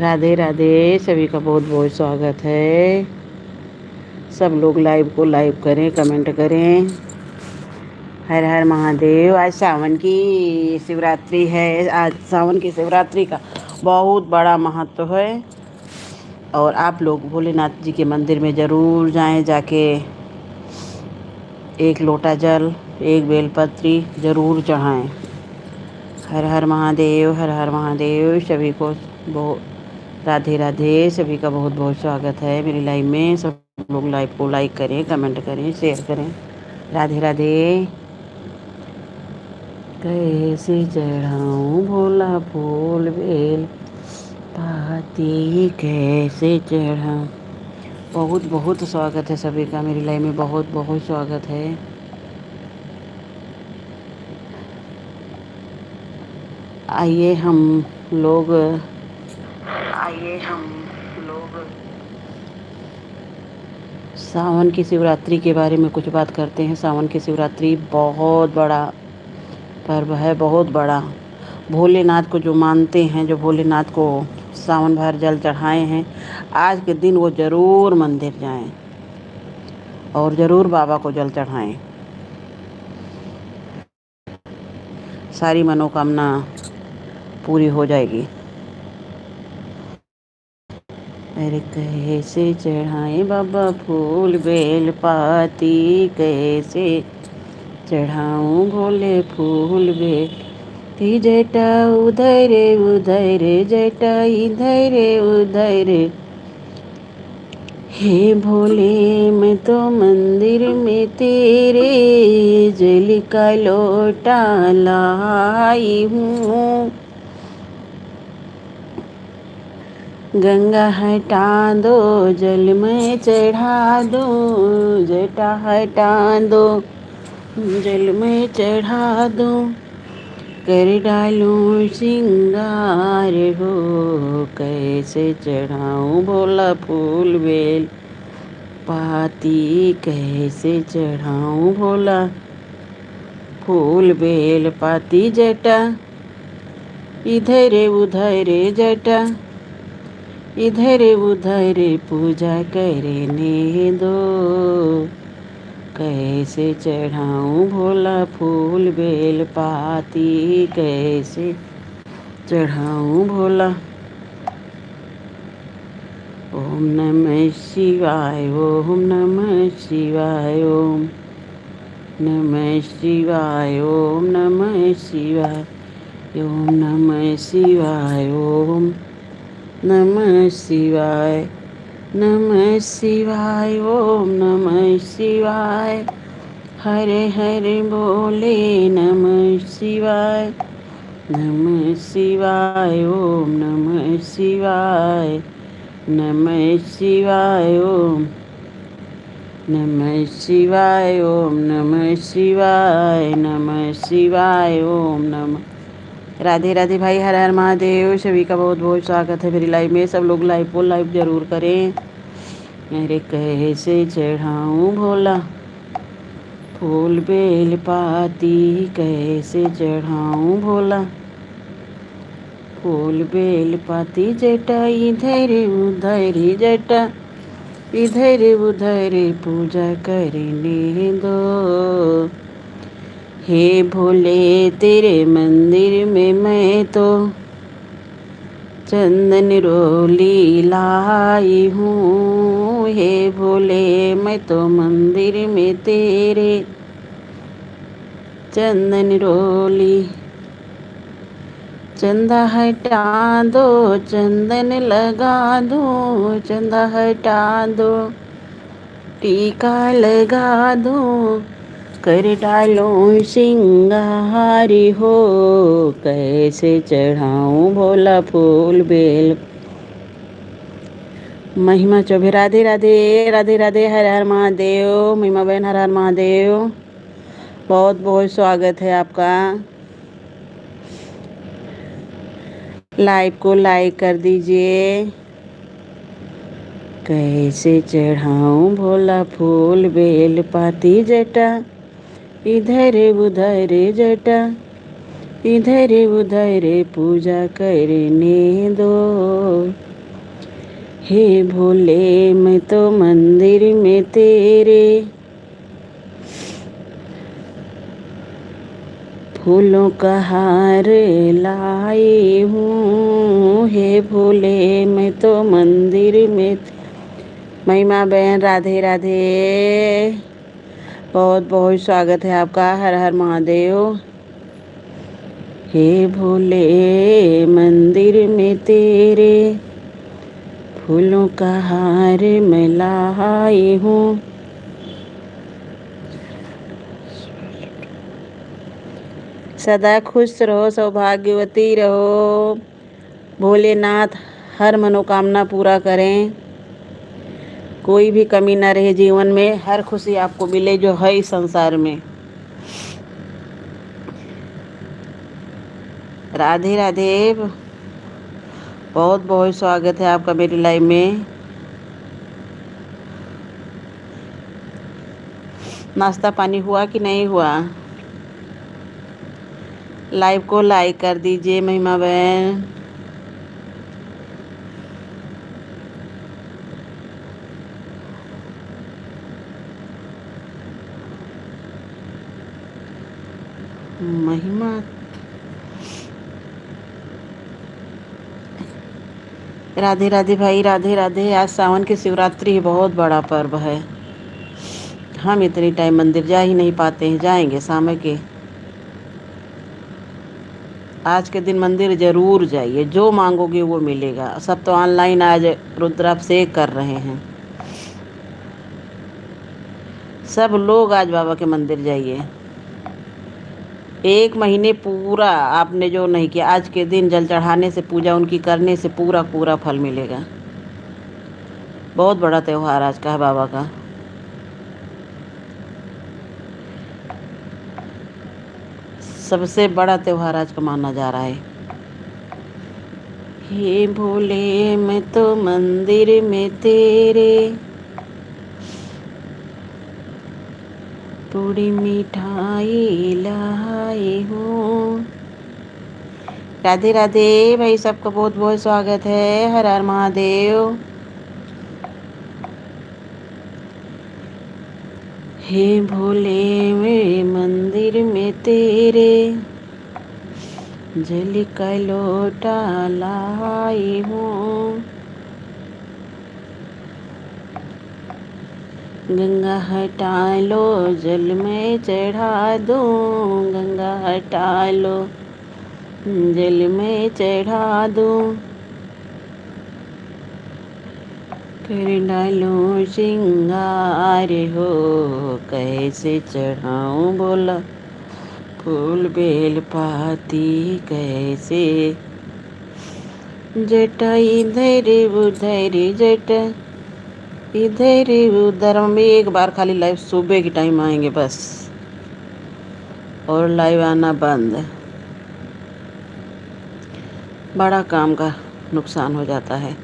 राधे राधे, सभी का बहुत बहुत स्वागत है। सब लोग लाइव को लाइव करें, कमेंट करें। हर हर महादेव। आज सावन की शिवरात्रि है। आज सावन की शिवरात्रि का बहुत बड़ा महत्व है और आप लोग भोलेनाथ जी के मंदिर में ज़रूर जाएं। जाके एक लोटा जल, एक बेलपत्री ज़रूर चढ़ाएं। हर हर महादेव, हर हर महादेव। सभी को बहुत राधे राधे। सभी का बहुत बहुत स्वागत है मेरी लाइव में। सब लोग लाइव को लाइक करें, कमेंट करें, शेयर करें। राधे राधे। कैसे चढ़ाऊं भोला फूल बेल पाती, कैसे चढ़ाऊं। बहुत बहुत स्वागत है सभी का मेरी लाइव में। बहुत बहुत स्वागत है। आइए हम लोग सावन की शिवरात्रि के बारे में कुछ बात करते हैं। सावन की शिवरात्रि बहुत बड़ा पर्व है, बहुत बड़ा। भोलेनाथ को जो मानते हैं, जो भोलेनाथ को सावन भर जल चढ़ाए हैं, आज के दिन वो ज़रूर मंदिर जाएं और ज़रूर बाबा को जल चढ़ाएं। सारी मनोकामना पूरी हो जाएगी। अरे कैसे चढ़ाएं बाबा फूल बेल पाती, कैसे चढ़ाऊं भोले फूल बेल। जटा उधर उधर, जटा इधर उधर। हे भोले मैं तो मंदिर में तेरे जल का लोटा लाई हूँ। गंगा हटा दो, जल में चढ़ा दो, जटा हटा दो, जल में चढ़ा दो। कर डालूं सिंगार हो, कैसे चढ़ाऊं भोला फूल बेल पाती, कैसे चढ़ाऊं भोला फूल बेल पाती। जटा इधर उधर, जटा इधर उधर पूजा करने दो। कैसे चढ़ाऊं भोला फूल बेल पाती, कैसे चढ़ाऊं भोला। ओम नमः शिवाय, ओम नमः शिवाय, ओम नमः शिवाय, ओम नमः शिवाय, ओम नमः शिवाय, ओम नमः शिवाय, नमः शिवाय, ओम नमः शिवाय। हरे हरे बोले नमः शिवाय, नमः शिवाय, ओम नमः शिवाय, नमः शिवाय, ओम नमः शिवाय, ओम नमः शिवाय, नमः शिवाय, ओम नमः। राधे राधे भाई। हर हर महादेव। सभी का बहुत बहुत स्वागत है मेरी लाइव में। सब लोग लाइव को लाइव ज़रूर करें। अरे कैसे चढ़ाऊं भोला फूल बेल पाती, कैसे चढ़ाऊं भोला फूल बेल पाती। जटा इधर उधर, जटा इधर उधर पूजा करने दो। हे भोले तेरे मंदिर में मैं तो चंदन रोली लाई हूँ। हे भोले मैं तो मंदिर में तेरे चंदन रोली। चंदा हटा दो, चंदन लगा दो, चंदा हटा दो, टीका लगा दो। कर डालो सिंगार हो, कैसे चढ़ाऊं भोला फूल बेल। महिमा चौबे। राधे राधे, राधे राधे। हर हर महादेव। महिमा बहन हर हर महादेव। बहुत बहुत स्वागत है आपका। लाइव को लाइक कर दीजिए। कैसे चढ़ाऊं भोला फूल बेल पाती। जटा इधर उधर, जटा इधर उधर पूजा करने दो। हे भोले मैं तो मंदिर में तेरे फूलों का हार लाई हूँ। हे भोले मैं तो मंदिर में। महिमा बहन राधे राधे, बहुत बहुत स्वागत है आपका। हर हर महादेव। हे भोले मंदिर में तेरे फूलों का हार मैं लाई हूँ। सदा खुश रहो, सौभाग्यवती रहो। भोलेनाथ हर मनोकामना पूरा करें, कोई भी कमी ना रहे जीवन में, हर खुशी आपको मिले जो है इस संसार में। राधे राधे, बहुत बहुत स्वागत है आपका मेरी लाइव में। नाश्ता पानी हुआ कि नहीं हुआ? लाइव को लाइक कर दीजिए महिमा बहन। महिमा राधे राधे भाई, राधे राधे। आज सावन की शिवरात्रि बहुत बड़ा पर्व है। हम इतनी टाइम मंदिर जा ही नहीं पाते हैं, जाएंगे शाम के। आज के दिन मंदिर जरूर जाइए, जो मांगोगे वो मिलेगा। सब तो ऑनलाइन आज रुद्राभिषेक कर रहे हैं। सब लोग आज बाबा के मंदिर जाइए। 1 महीने पूरा आपने जो नहीं किया, आज के दिन जल चढ़ाने से, पूजा उनकी करने से पूरा पूरा फल मिलेगा। बहुत बड़ा त्योहार आज का है बाबा का। सबसे बड़ा त्योहार आज का माना जा रहा है। हे भोले मैं तो मंदिर में तेरे पूरी मिठाई लाई हूँ। राधे राधे भाई, सबका बहुत बहुत स्वागत है। हर हर महादेव। हे भोले मैं मंदिर में तेरे जल का लोटा लाई हूँ। गंगा हटा लो जल में चढ़ा दूँ, गंगा हटा लो जल में चढ़ा दूँ। कर डालो श्रृंगार हो, कैसे चढ़ाऊँ बोला फूल बेल पाती कैसे। जटा इधर उधर, जटा इधर उधर। हम एक बार खाली लाइव सुबह के टाइम आएंगे बस, और लाइव आना बंद। बड़ा काम का नुकसान हो जाता है।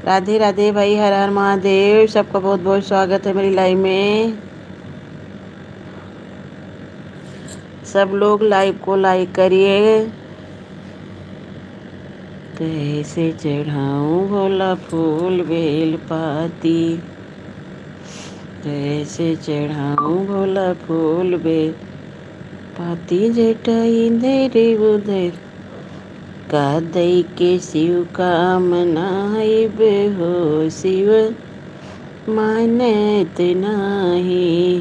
राधे राधे भाई, हर हर महादेव। सबका बहुत बहुत स्वागत है मेरी लाइव में। सब लोग लाइव को लाइक करिए। कैसे चढ़ाऊँ भोला फूल बेल पाती, कैसे चढ़ाऊँ भोला फूल बेल पाती। जटा इधर उधर का दई के शिव का मनाइब हो, शिव मानत नाही।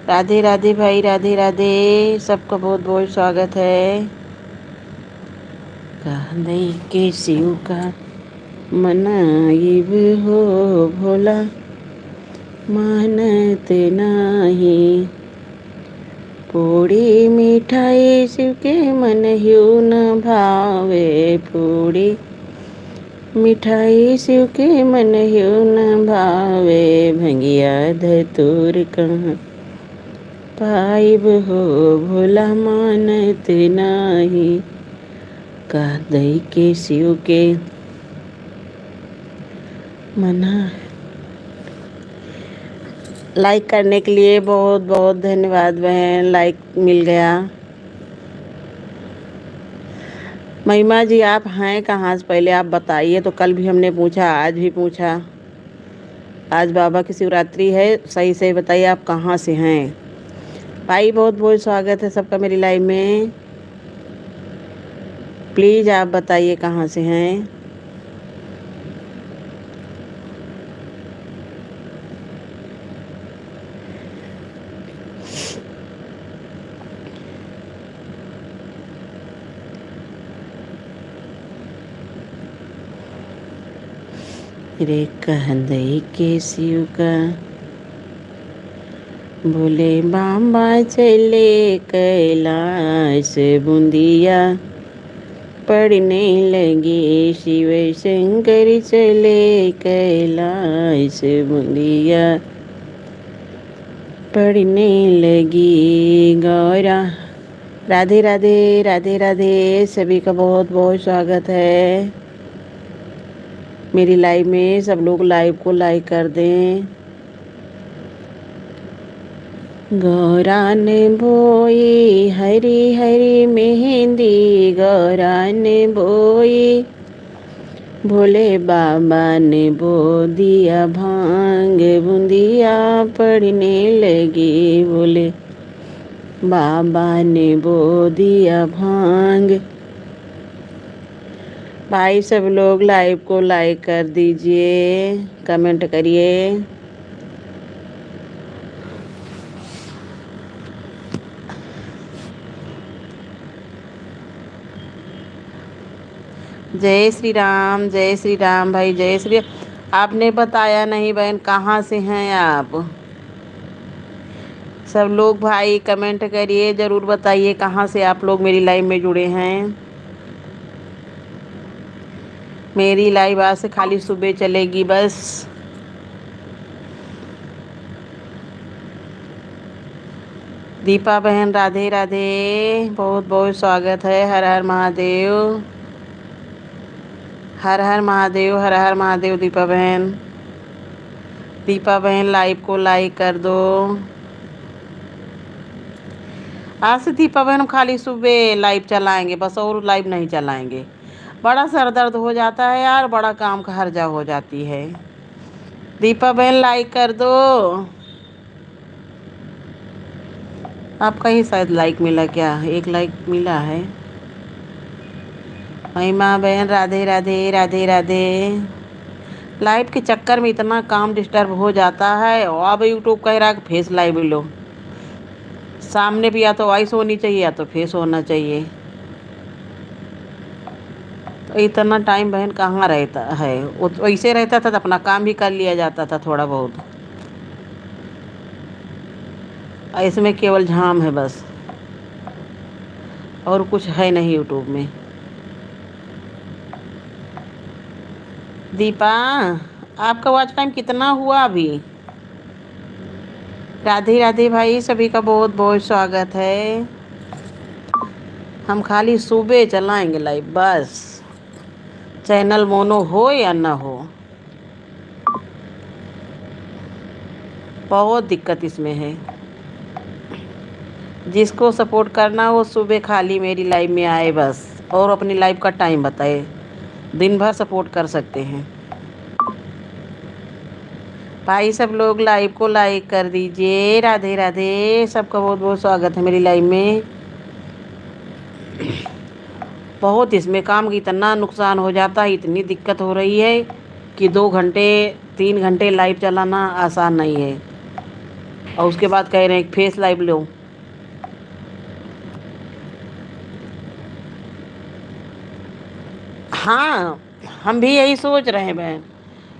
राधे राधे भाई, राधे राधे। सबका बहुत बहुत स्वागत है। का दई के शिव का मनाइब हो, भोला मानत नाही। पूड़ी मिठाई शिव के मन ह्यू न भावे, पूड़ी मिठाई शिव के मन ह्यू न भावे। भंगिया धतूर कहाँ पाइब हो, भोला मानत नाही। का दई के शिव के मना। लाइक करने के लिए बहुत बहुत धन्यवाद बहन, लाइक मिल गया। महिमा जी आप हैं कहाँ से, पहले आप बताइए। तो कल भी हमने पूछा, आज भी पूछा। आज बाबा की शिवरात्रि है, सही से बताइए आप कहाँ से हैं। भाई बहुत बहुत स्वागत है सबका मेरी लाइव में। प्लीज़ आप बताइए कहाँ से हैं। रे कहंदई के शिव का बोले बाबा चले कैलाश बूंदिया पढ़ने लगे शिव शंकर चले कैलाश बूंदिया पढ़ने लगी गौरा। राधे राधे राधे राधे, सभी का बहुत बहुत स्वागत है मेरी लाइव में। सब लोग लाइव को लाइक कर दें। गौरा ने बोई हरी हरी मेहंदी, गौरा ने बोई भोले बाबा ने बो दिया भांग बूंदिया पढ़ने लगी, भोले बाबा ने बो दिया भांग। भाई सब लोग लाइव को लाइक कर दीजिए, कमेंट करिए। जय श्री राम, जय श्री राम भाई, जय श्री। आपने बताया नहीं बहन कहाँ से हैं आप। सब लोग भाई कमेंट करिए, ज़रूर बताइए कहाँ से आप लोग मेरी लाइव में जुड़े हैं। मेरी लाइव आज से खाली सुबह चलेगी बस। दीपा बहन राधे राधे, बहुत बहुत स्वागत है। हर हर महादेव, हर हर महादेव, हर हर महादेव। दीपा बहन, दीपा बहन लाइव को लाइक कर दो। आज से दीपा बहन हम खाली सुबह लाइव चलाएंगे बस, और लाइव नहीं चलाएंगे। बड़ा सर दर्द हो जाता है यार, बड़ा काम का हर्जा हो जाती है। दीपा बहन लाइक कर दो। आपका ही शायद लाइक मिला, क्या एक लाइक मिला है। महिमा बहन राधे राधे राधे राधे। लाइव के चक्कर में इतना काम डिस्टर्ब हो जाता है। और अब यूट्यूब कह रहा है कि फेस लाइव लो। सामने भी या तो वॉइस होनी चाहिए या तो फेस होना चाहिए। तो इतना टाइम बहन कहाँ रहता है। वो तो ऐसे रहता था तो अपना काम भी कर लिया जाता था थोड़ा बहुत। इसमें केवल झाम है बस, और कुछ है नहीं यूट्यूब में। दीपा आपका वॉच टाइम कितना हुआ अभी। राधे राधे भाई, सभी का बहुत बहुत स्वागत है। हम खाली सुबह चलाएंगे लाइव बस, चैनल मोनो हो या ना हो। बहुत दिक्कत इसमें है। जिसको सपोर्ट करना वो सुबह खाली मेरी लाइव में आए बस, और अपनी लाइव का टाइम बताए। दिन भर सपोर्ट कर सकते हैं। भाई सब लोग लाइव को लाइक कर दीजिए। राधे राधे, सबका बहुत बहुत स्वागत है मेरी लाइव में। बहुत इसमें काम की इतना नुकसान हो जाता है, इतनी दिक्कत हो रही है कि 2 घंटे 3 घंटे लाइव चलाना आसान नहीं है। और उसके बाद कह रहे हैं फेस लाइव लो। हाँ, हम भी यही सोच रहे हैं बहन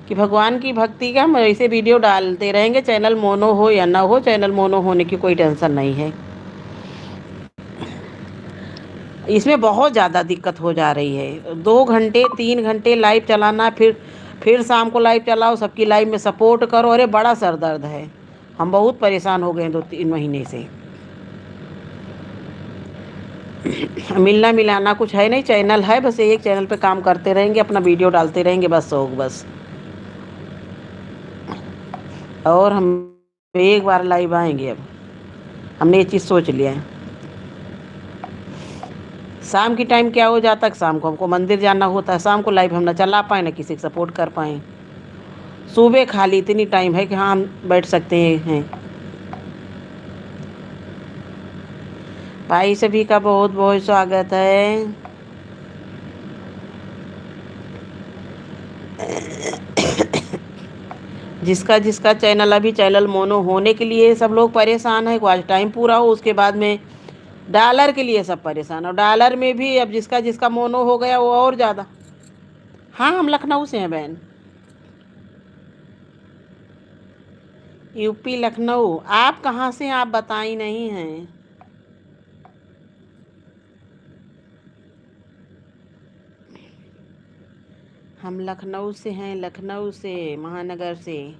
कि भगवान की भक्ति का हम ऐसे वीडियो डालते रहेंगे, चैनल मोनो हो या ना हो। चैनल मोनो होने की कोई टेंशन नहीं है। इसमें बहुत ज़्यादा दिक्कत हो जा रही है। 2 घंटे 3 घंटे लाइव चलाना, फिर शाम को लाइव चलाओ, सबकी लाइव में सपोर्ट करो। अरे बड़ा सर दर्द है। हम बहुत परेशान हो गए 2-3 महीने से। मिलना मिलाना कुछ है नहीं, चैनल है बस, एक चैनल पे काम करते रहेंगे, अपना वीडियो डालते रहेंगे बस, शौक बस। और हम एक बार लाइव आएंगे। अब हमने ये चीज़ सोच लिया है। शाम की टाइम क्या हो जाता है, शाम को हमको मंदिर जाना होता है, शाम को लाइव हम ना चला पाए ना किसी को सपोर्ट कर पाए। सुबह खाली इतनी टाइम है कि हाँ हम बैठ सकते हैं। भाई सभी का बहुत बहुत स्वागत है। जिसका जिसका चैनल अभी चैनल मोनो होने के लिए सब लोग परेशान है, आज टाइम पूरा हो उसके बाद में डॉलर के लिए सब परेशान, और डॉलर में भी अब जिसका जिसका मोनो हो गया वो और ज़्यादा। हाँ हम लखनऊ से हैं बहन, यूपी लखनऊ। आप कहाँ से हैं? आप बताई नहीं हैं। हम लखनऊ से हैं, लखनऊ से, महानगर से।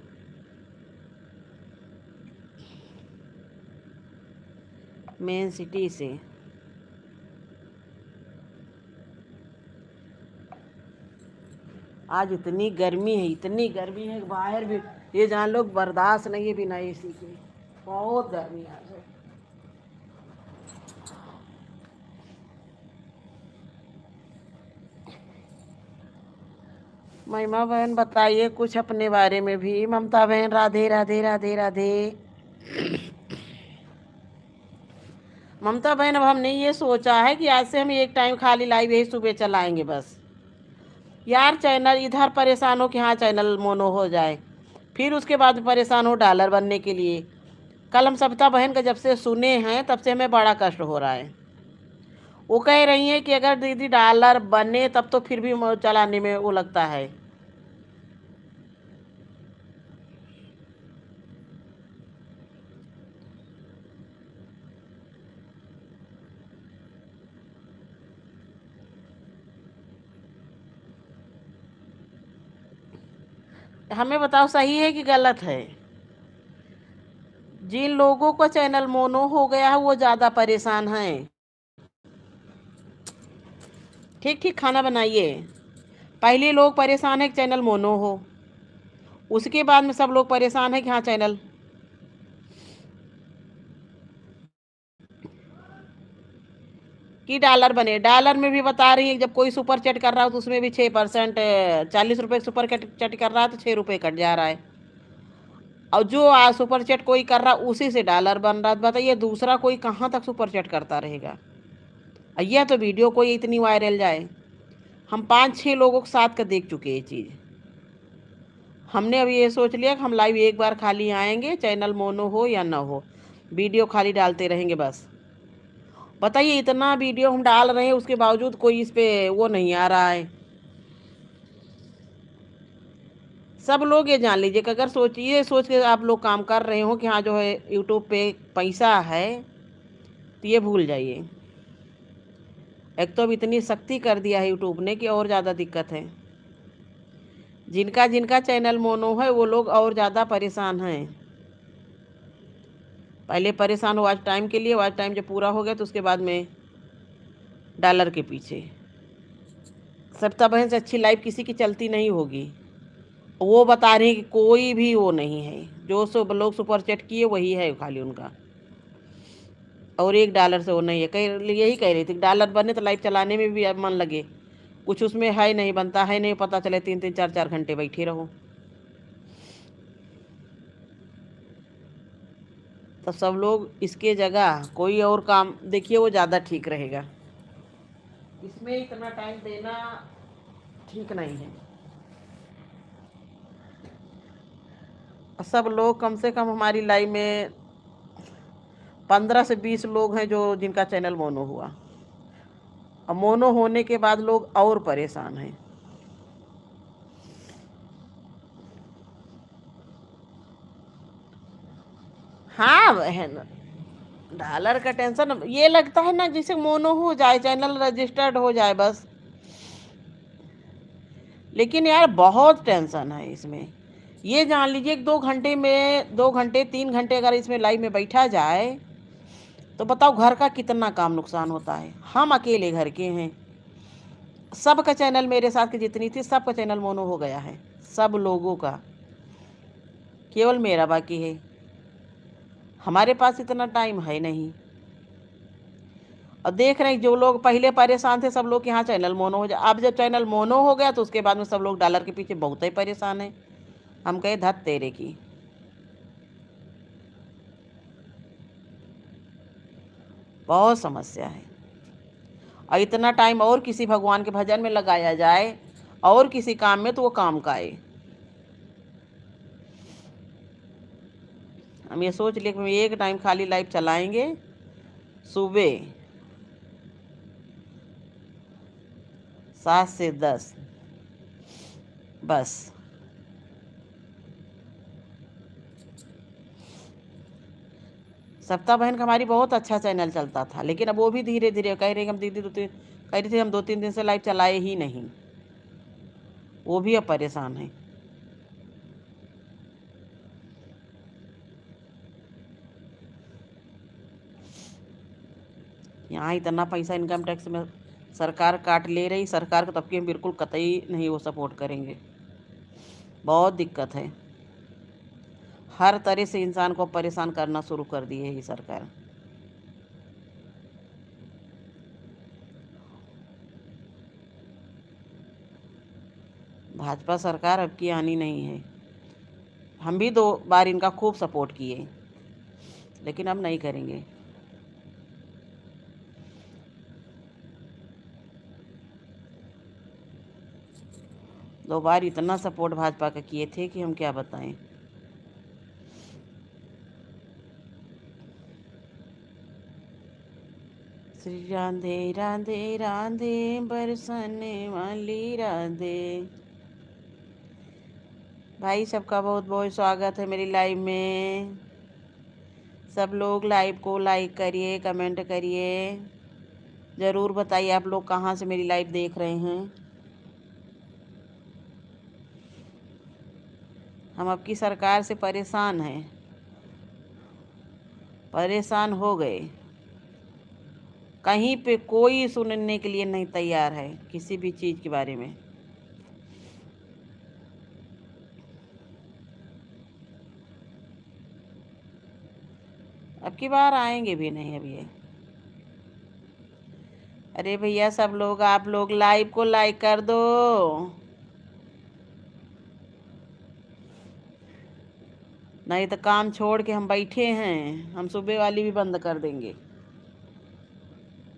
मेन सिटी से। आज इतनी गर्मी है, इतनी गर्मी है बाहर भी ये जान लोग बर्दाश्त नहीं है बिना एसी के। बहुत गर्मी आज है। महिमा बहन बताइए कुछ अपने बारे में भी। ममता बहन राधे राधे राधे राधे। ममता बहन अब हमने ये सोचा है कि आज से हम एक टाइम खाली लाइव यही सुबह चलाएंगे बस। यार चैनल इधर परेशान हो कि हाँ चैनल मोनो हो जाए, फिर उसके बाद परेशान हो डॉलर बनने के लिए। कल हम सविता बहन का जब से सुने हैं तब से हमें बड़ा कष्ट हो रहा है। वो कह रही हैं कि अगर दीदी डॉलर बने तब तो फिर भी चलाने में वो लगता है। हमें बताओ सही है कि गलत है। जिन लोगों का चैनल मोनो हो गया है वो ज़्यादा परेशान हैं। ठीक ठीक खाना बनाइए। पहले लोग परेशान है कि चैनल मोनो हो, उसके बाद में सब लोग परेशान है कि हाँ चैनल। कि डॉलर बने, डॉलर में भी बता रही है जब कोई सुपर चैट कर रहा हो तो उसमें भी 6%, 40 रुपये सुपर चैट कर रहा है तो 6 रुपये कट जा रहा है। और जो सुपर चैट कोई कर रहा उसी से डॉलर बन रहा। बताइए दूसरा कोई कहाँ तक सुपर चैट करता रहेगा। यह तो वीडियो कोई इतनी वायरल जाए। हम 5-6 लोगों के साथ का देख चुके ये चीज़। हमने अभी ये सोच लिया कि हम लाइव एक बार खाली आएंगे, चैनल मोनो हो या ना हो, वीडियो खाली डालते रहेंगे बस। बताइए इतना वीडियो हम डाल रहे हैं उसके बावजूद कोई इस पे वो नहीं आ रहा है। सब लोग ये जान लीजिए कि अगर सोचिए सोच के आप लोग काम कर रहे हो कि हाँ जो है यूट्यूब पे पैसा है, तो ये भूल जाइए। एक तो अब इतनी सख्ती कर दिया है यूट्यूब ने कि और ज़्यादा दिक्कत है। जिनका जिनका चैनल मोनो है वो लोग और ज़्यादा परेशान हैं। पहले परेशान हो आज टाइम के लिए, आज टाइम जब पूरा हो गया तो उसके बाद में डॉलर के पीछे। सविता बहन से अच्छी लाइव किसी की चलती नहीं होगी। वो बता रही कि कोई भी वो नहीं है, जो सब लोग सुपर चैट किए वही है खाली उनका, और $1 से वो नहीं है। यही कह रही थी डॉलर बने तो लाइव चलाने में भी अब मन लगे। कुछ उसमें है नहीं, बनता है नहीं, पता चले 3-3 4-4 घंटे बैठे रहो। तो सब लोग इसके जगह कोई और काम देखिए वो ज़्यादा ठीक रहेगा। इसमें इतना टाइम देना ठीक नहीं है। सब लोग कम से कम हमारी लाइव में 15 से 20 लोग हैं जो जिनका चैनल मोनो हुआ। अब मोनो होने के बाद लोग और परेशान हैं। हाँ बहन, डॉलर का टेंशन ये लगता है ना जैसे मोनो हो जाए, चैनल रजिस्टर्ड हो जाए बस। लेकिन यार बहुत टेंशन है इसमें। ये जान लीजिए कि 2 घंटे में, 2 घंटे 3 घंटे अगर इसमें लाइव में बैठा जाए तो बताओ घर का कितना काम नुकसान होता है। हम अकेले घर के हैं, सबका चैनल मेरे साथ की जितनी थी सबका चैनल मोनो हो गया है, सब लोगों का, केवल मेरा बाकी है। हमारे पास इतना टाइम है नहीं। और देख रहे हैं जो लोग पहले परेशान थे सब लोग, यहाँ चैनल मोनो हो जाए। अब जब चैनल मोनो हो गया तो उसके बाद में सब लोग डॉलर के पीछे बहुत ही परेशान है। हम कहे धत तेरे की। बहुत समस्या है। और इतना टाइम और किसी भगवान के भजन में लगाया जाए और किसी काम में तो वो काम का आए। हम ये सोच लिए कि एक टाइम खाली लाइव चलाएंगे सुबह 7 से 10 बस। सप्ताह बहन का हमारी बहुत अच्छा चैनल चलता था, लेकिन अब वो भी धीरे धीरे कह रहे हम दीदी कह रही थी हम 2-3 दिन से लाइव चलाए ही नहीं। वो भी अब परेशान है। यहाँ इतना पैसा इनकम टैक्स में सरकार काट ले रही। सरकार को तब कि हम बिल्कुल कतई नहीं वो सपोर्ट करेंगे। बहुत दिक्कत है। हर तरह से इंसान को परेशान करना शुरू कर दी है ये सरकार। भाजपा सरकार अब की आनी नहीं है। हम भी 2 बार इनका खूब सपोर्ट किए, लेकिन अब नहीं करेंगे। दो बार इतना सपोर्ट भाजपा का किए थे कि हम क्या बताएं। श्री राधे राधे राधे बरसाने वाली राधे। भाई सबका बहुत बहुत स्वागत है मेरी लाइव में। सब लोग लाइव को लाइक करिए, कमेंट करिए। ज़रूर बताइए आप लोग कहाँ से मेरी लाइव देख रहे हैं। हम आपकी सरकार से परेशान हैं, परेशान हो गए। कहीं पे कोई सुनने के लिए नहीं तैयार है किसी भी चीज़ के बारे में। अब की बार आएंगे भी नहीं अभी ये। अरे भैया सब लोग आप लोग लाइव को लाइक कर दो। नहीं तो काम छोड़ के हम बैठे हैं, हम सुबह वाली भी बंद कर देंगे।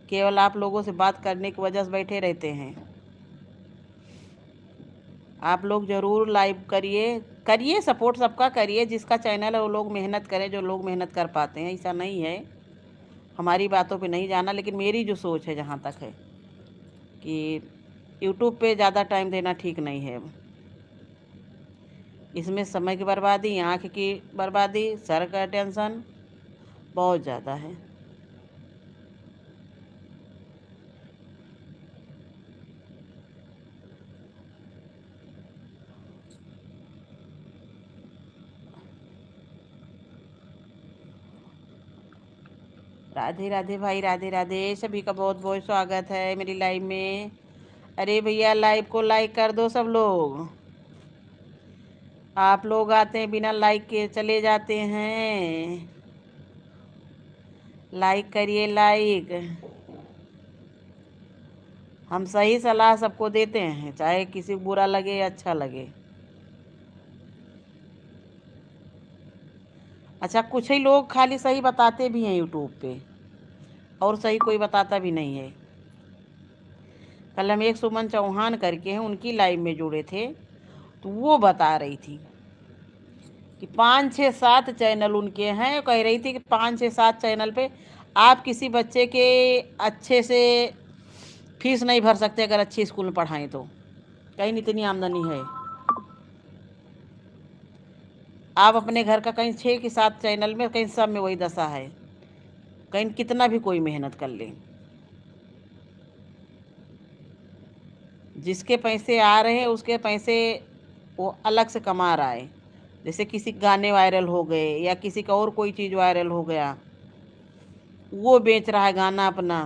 केवल आप लोगों से बात करने की वजह से बैठे रहते हैं। आप लोग ज़रूर लाइव करिए, करिए सपोर्ट सबका करिए। जिसका चैनल है वो लोग मेहनत करें, जो लोग मेहनत कर पाते हैं। ऐसा नहीं है हमारी बातों पे नहीं जाना, लेकिन मेरी जो सोच है जहाँ तक है कि यूट्यूब पे ज़्यादा टाइम देना ठीक नहीं है। इसमें समय की बर्बादी, आँख की बर्बादी, सर का टेंशन बहुत ज़्यादा है। राधे राधे भाई, राधे राधे। सभी का बहुत बहुत स्वागत है मेरी लाइव में। अरे भैया लाइव को लाइक कर दो सब लोग। आप लोग आते हैं बिना लाइक के चले जाते हैं। लाइक करिए लाइक। हम सही सलाह सबको देते हैं, चाहे किसी को बुरा लगे या अच्छा लगे। अच्छा कुछ ही लोग खाली सही बताते भी हैं यूट्यूब पे, और सही कोई बताता भी नहीं है। कल हम एक सुमन चौहान करके हैं, उनकी लाइव में जुड़े थे, तो वो बता रही थी कि 5-6-7 चैनल उनके हैं। कह रही थी कि 5-6-7 चैनल पे आप किसी बच्चे के अच्छे से फीस नहीं भर सकते अगर अच्छे स्कूल में पढ़ाएं तो। कहीं इतनी आमदनी है। आप अपने घर का कहीं 6 के 7 चैनल में, कहीं सब में वही दशा है। कहीं कितना भी कोई मेहनत कर ले, जिसके पैसे आ रहे हैं उसके पैसे वो अलग से कमा रहा है। जैसे किसी गाने वायरल हो गए या किसी का और कोई चीज़ वायरल हो गया, वो बेच रहा है गाना अपना।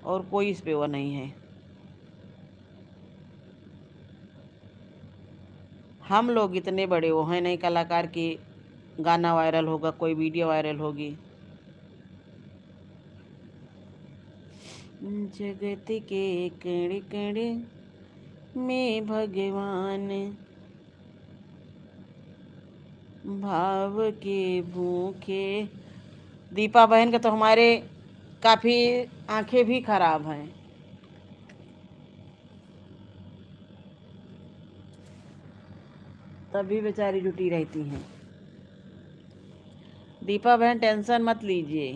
और कोई इस पे वो नहीं है। हम लोग इतने बड़े वो हैं नहीं कलाकार कि गाना वायरल होगा, कोई वीडियो वायरल होगी। जगत के कण कण में भगवान, भाव के भूखे। दीपा बहन का तो हमारे काफ़ी आंखें भी खराब हैं। तभी बेचारी जुटी रहती हैं। दीपा बहन टेंशन मत लीजिए,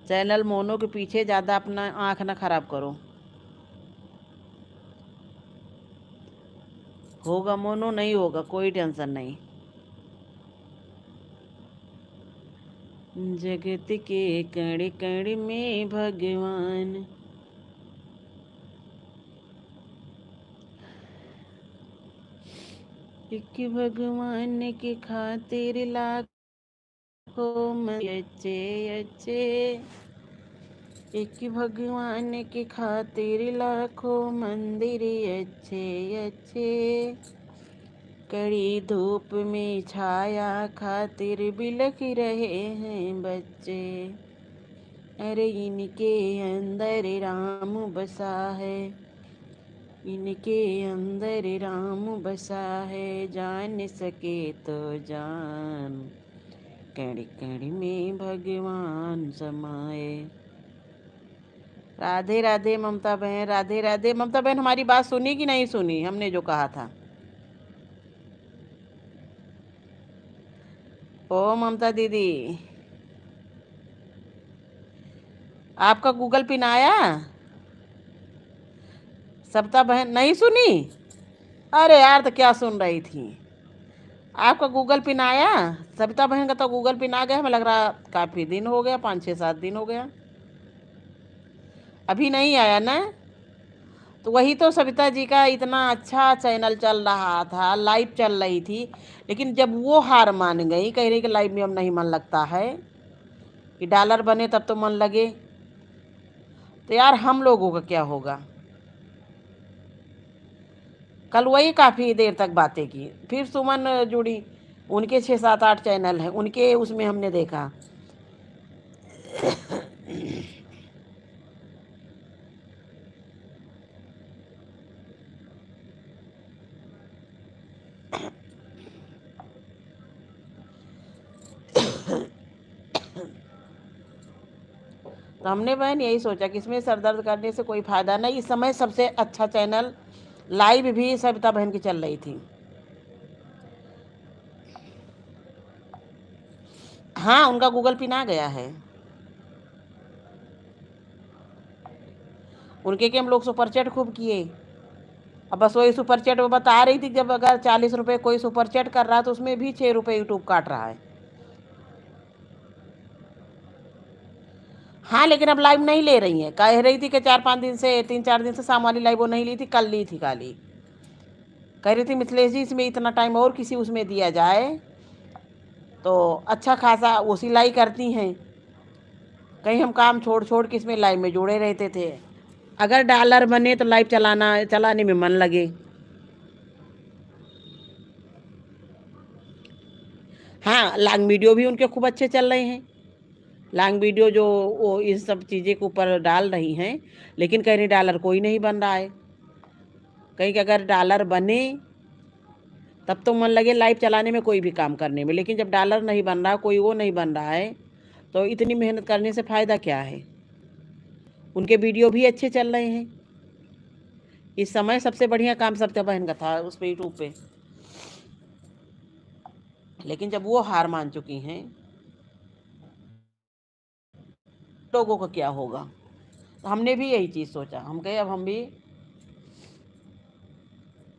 चैनल मोनो के पीछे ज़्यादा अपना आँख ना खराब करो। होगा मोनो, नहीं होगा, कोई टेंशन नहीं। जगत के कण कण में भगवान, एक भगवान के खातिर लाखों अच्छे अच्छे, एक भगवान के खातिर लाखों मंदिर अच्छे अच्छे, कड़ी धूप में छाया खातिर बिलख रहे हैं बच्चे। अरे इनके अंदर राम बसा है, इनके अंदर राम बसा है, जान सके तो जान, कण कण में भगवान समाए। राधे राधे ममता बहन, राधे राधे। ममता बहन हमारी बात सुनी कि नहीं सुनी, हमने जो कहा था? ओ ममता दीदी, आपका गूगल पिन आया? सविता बहन नहीं सुनी? अरे यार, तो क्या सुन रही थी? आपका गूगल पिन आया? सविता बहन का तो गूगल पिन आ गया, हमें लग रहा काफ़ी दिन हो गया, 5-6-7 दिन हो गया। अभी नहीं आया ना? तो वही तो सविता जी का इतना अच्छा चैनल चल रहा था, लाइव चल रही थी, लेकिन जब वो हार मान गई, कह रही कि लाइव में अब नहीं मन लगता है, कि डॉलर बने तब तो मन लगे, तो यार हम लोगों का क्या होगा? कल वही काफ़ी देर तक बातें की, फिर सुमन जुड़ी, उनके 6-7-8 चैनल हैं, उनके उसमें हमने देखा। तो हमने बहन यही सोचा कि इसमें सर दर्द करने से कोई फ़ायदा नहीं। इस समय सबसे अच्छा चैनल लाइव भी सविता बहन की चल रही थी। हाँ, उनका गूगल पिन आ गया है। उनके के हम लोग सुपर चैट खूब किए। अब बस वही सुपर चैट में बता रही थी, जब अगर 40 रुपये कोई सुपर चैट कर रहा है तो उसमें भी 6 रुपये यूट्यूब काट रहा है। हाँ, लेकिन अब लाइव नहीं ले रही हैं। कह रही थी कि 4-5 दिन से, 3-4 दिन से शाम वाली लाइव वो नहीं ली थी, कल ली थी काली। कह रही थी मिथिलेश जी इसमें इतना टाइम और किसी उसमें दिया जाए तो अच्छा खासा वो सिलाई करती हैं। कहीं हम काम छोड़ छोड़ के इसमें लाइव में जुड़े रहते थे। अगर डॉलर बने तो लाइव चलाने में मन लगे। हाँ, लॉन्ग वीडियो भी उनके खूब अच्छे चल रहे हैं। लॉन्ग वीडियो जो वो इन सब चीज़ें के ऊपर डाल रही हैं, लेकिन कह रही डॉलर कोई नहीं बन रहा है। कहीं कि अगर डॉलर बने तब तो मन लगे लाइव चलाने में, कोई भी काम करने में, लेकिन जब डॉलर नहीं बन रहा, कोई वो नहीं बन रहा है, तो इतनी मेहनत करने से फ़ायदा क्या है? उनके वीडियो भी अच्छे चल रहे हैं। इस समय सबसे बढ़िया काम सविता बहन का था उस पर यूट्यूब पे, लेकिन जब वो हार मान चुकी हैं, लोगों का क्या होगा? तो हमने भी यही चीज़ सोचा, हम कहे अब हम भी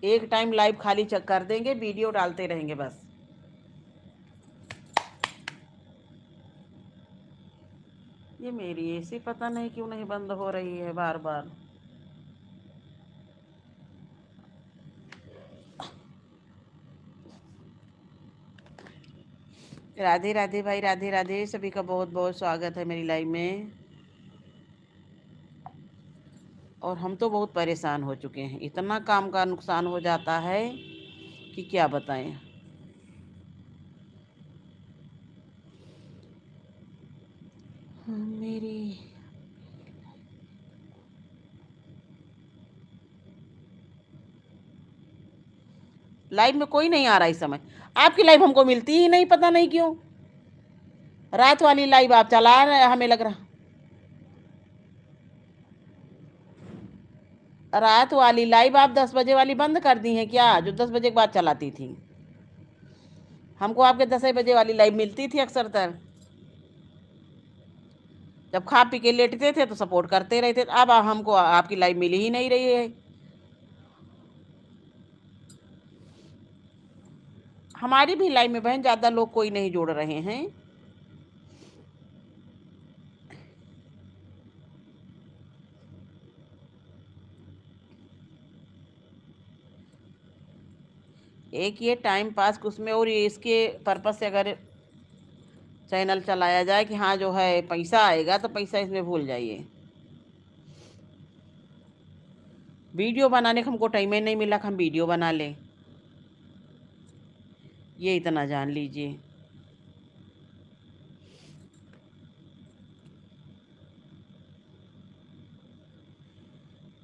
एक टाइम लाइव खाली चेक कर देंगे, वीडियो डालते रहेंगे बस। ये मेरी एसी पता नहीं क्यों नहीं बंद हो रही है बार बार। राधे राधे भाई, राधे राधे। सभी का बहुत बहुत स्वागत है मेरी लाइव में। और हम तो बहुत परेशान हो चुके हैं, इतना काम का नुकसान हो जाता है कि क्या बताएं। मेरी लाइव में कोई नहीं आ रहा इस समय। आपकी लाइव हमको मिलती ही नहीं, पता नहीं क्यों। रात वाली लाइव आप चला रहे, हमें लग रहा रात वाली लाइव आप 10 बजे वाली बंद कर दी हैं क्या, जो 10 बजे के बाद चलाती थी। हमको आपके 10 बजे वाली लाइव मिलती थी अक्सर तर। जब खा पी के लेटते थे तो सपोर्ट करते रहते, अब हमको आपकी लाइव मिल ही नहीं रही है। हमारी भी लाइव में बहन ज़्यादा लोग कोई नहीं जुड़ रहे हैं। एक ये टाइम पास उसमें, और ये इसके पर्पज़ से अगर चैनल चलाया जाए कि हाँ जो है पैसा आएगा, तो पैसा इसमें भूल जाइए। वीडियो बनाने का हमको टाइम ही नहीं मिला कि हम वीडियो बना लें, ये इतना जान लीजिए।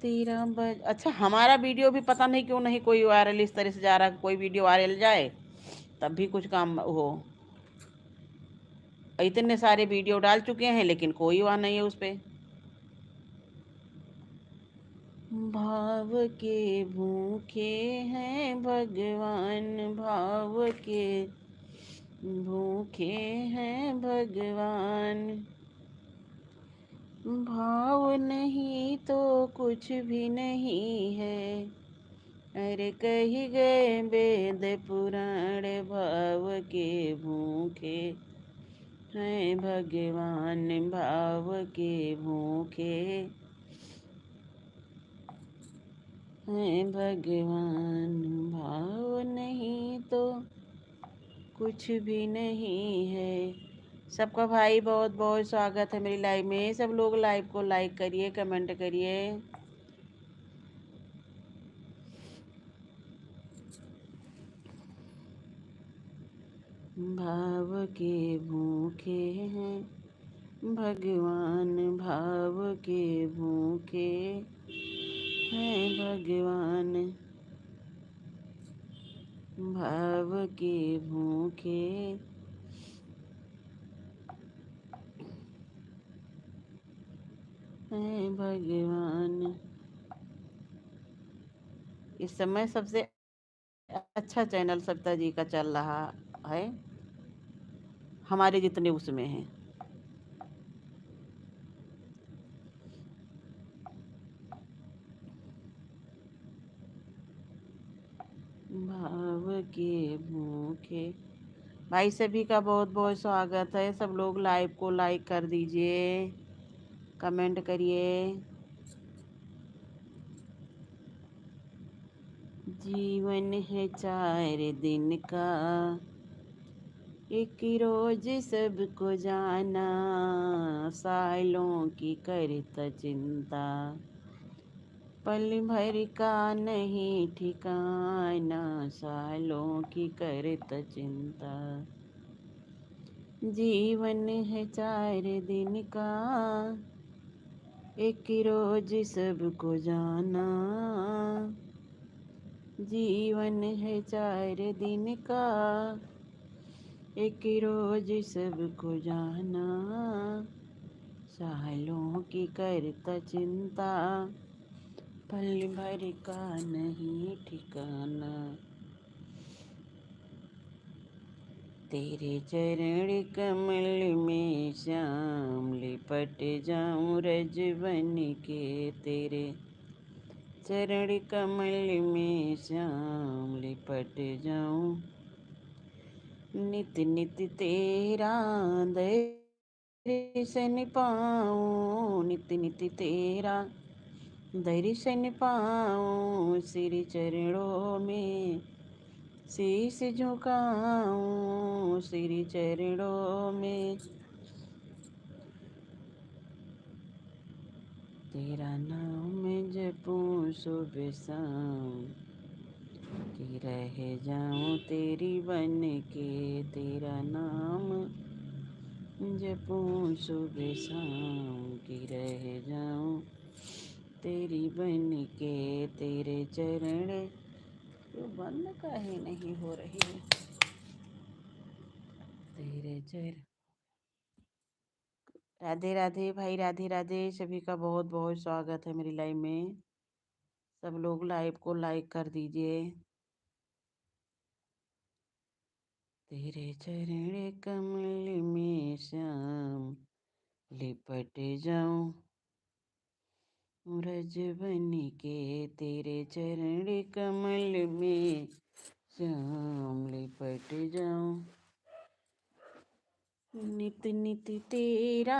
अच्छा, हमारा वीडियो भी पता नहीं क्यों नहीं कोई वायरल इस तरह से जा रहा। कोई वीडियो वायरल जाए तब भी कुछ काम हो। इतने सारे वीडियो डाल चुके हैं लेकिन कोई वहाँ नहीं है उस पर। भाव के भूखे हैं भगवान, भाव के भूखे हैं भगवान, भाव नहीं तो कुछ भी नहीं है। अरे कही गए वेद पुराण, भाव के भूखे हैं भगवान, भाव के भूखे हैं भगवान, भाव नहीं तो कुछ भी नहीं है। सबका भाई बहुत बहुत स्वागत है मेरी लाइव में। सब लोग लाइव को लाइक करिए, कमेंट करिए। भाव के भूखे हैं भगवान, भाव के भूखे हैं भगवान, भाव के भूखे हैं भगवान। इस समय सबसे अच्छा चैनल सविता जी का चल रहा है, हमारे जितने उसमें हैं। भाव के भूखे। भाई सभी का बहुत बहुत स्वागत है। सब लोग लाइव को लाइक कर दीजिए, कमेंट करिए। जीवन है 4 दिन का, एक रोज सबको जाना, सालों की करता चिंता, पल भर का नहीं ठिकाना, सालों की करता चिंता। जीवन है 4 दिन का, एक रोज सबको जाना, जीवन है 4 दिन का, एक रोज सबको जाना, सालों की करता चिंता, पल भर का नहीं ठिकाना। तेरे चरण कमल में श्याम, लिपट जाऊं रज बन के, तेरे चरण कमल में श्याम, लिपट जाऊं नित नित तेरा दर्शन पाऊं, नित नित तेरा दर्शन पाऊं, श्री चरणों में शीश झुकाऊं, श्री चरणों में तेरा नाम जपूं सुबह शाम, कि रह जाऊं तेरी बन के, तेरा नाम जपूं सुबह शाम। कि रह जाऊं तेरी बन के, तेरे चरण। ये बंद काहे नहीं हो रही है? तेरे चरण। राधे राधे भाई, राधे राधे। सभी का बहुत बहुत स्वागत है मेरी लाइव में। सब लोग लाइव को लाइक कर दीजिए। तेरे चरण कमल में श्याम, लिपट जाऊं ब्रज बन के, तेरे चरण कमल में श्याम, लिपट जाऊं। नित नित तेरा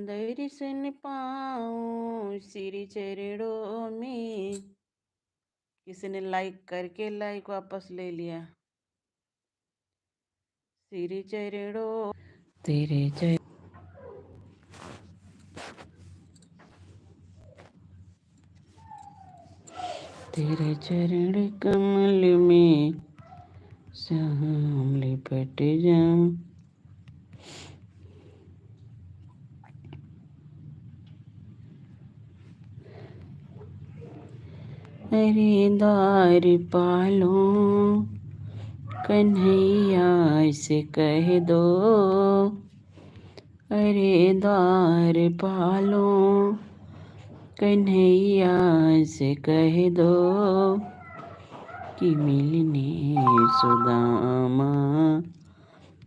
दर्शन पाऊं, श्री चरणों में। किसी ने लाइक करके लाइक वापस ले लिया। श्री चरणों तेरे चरण, तेरे चरण कमल में श्याम, लिपट जाऊं। अरे द्वार पालो कन्हैया से कह दो, अरे द्वार पालो कन्हैया से कह दो, कि मिलने सुदामा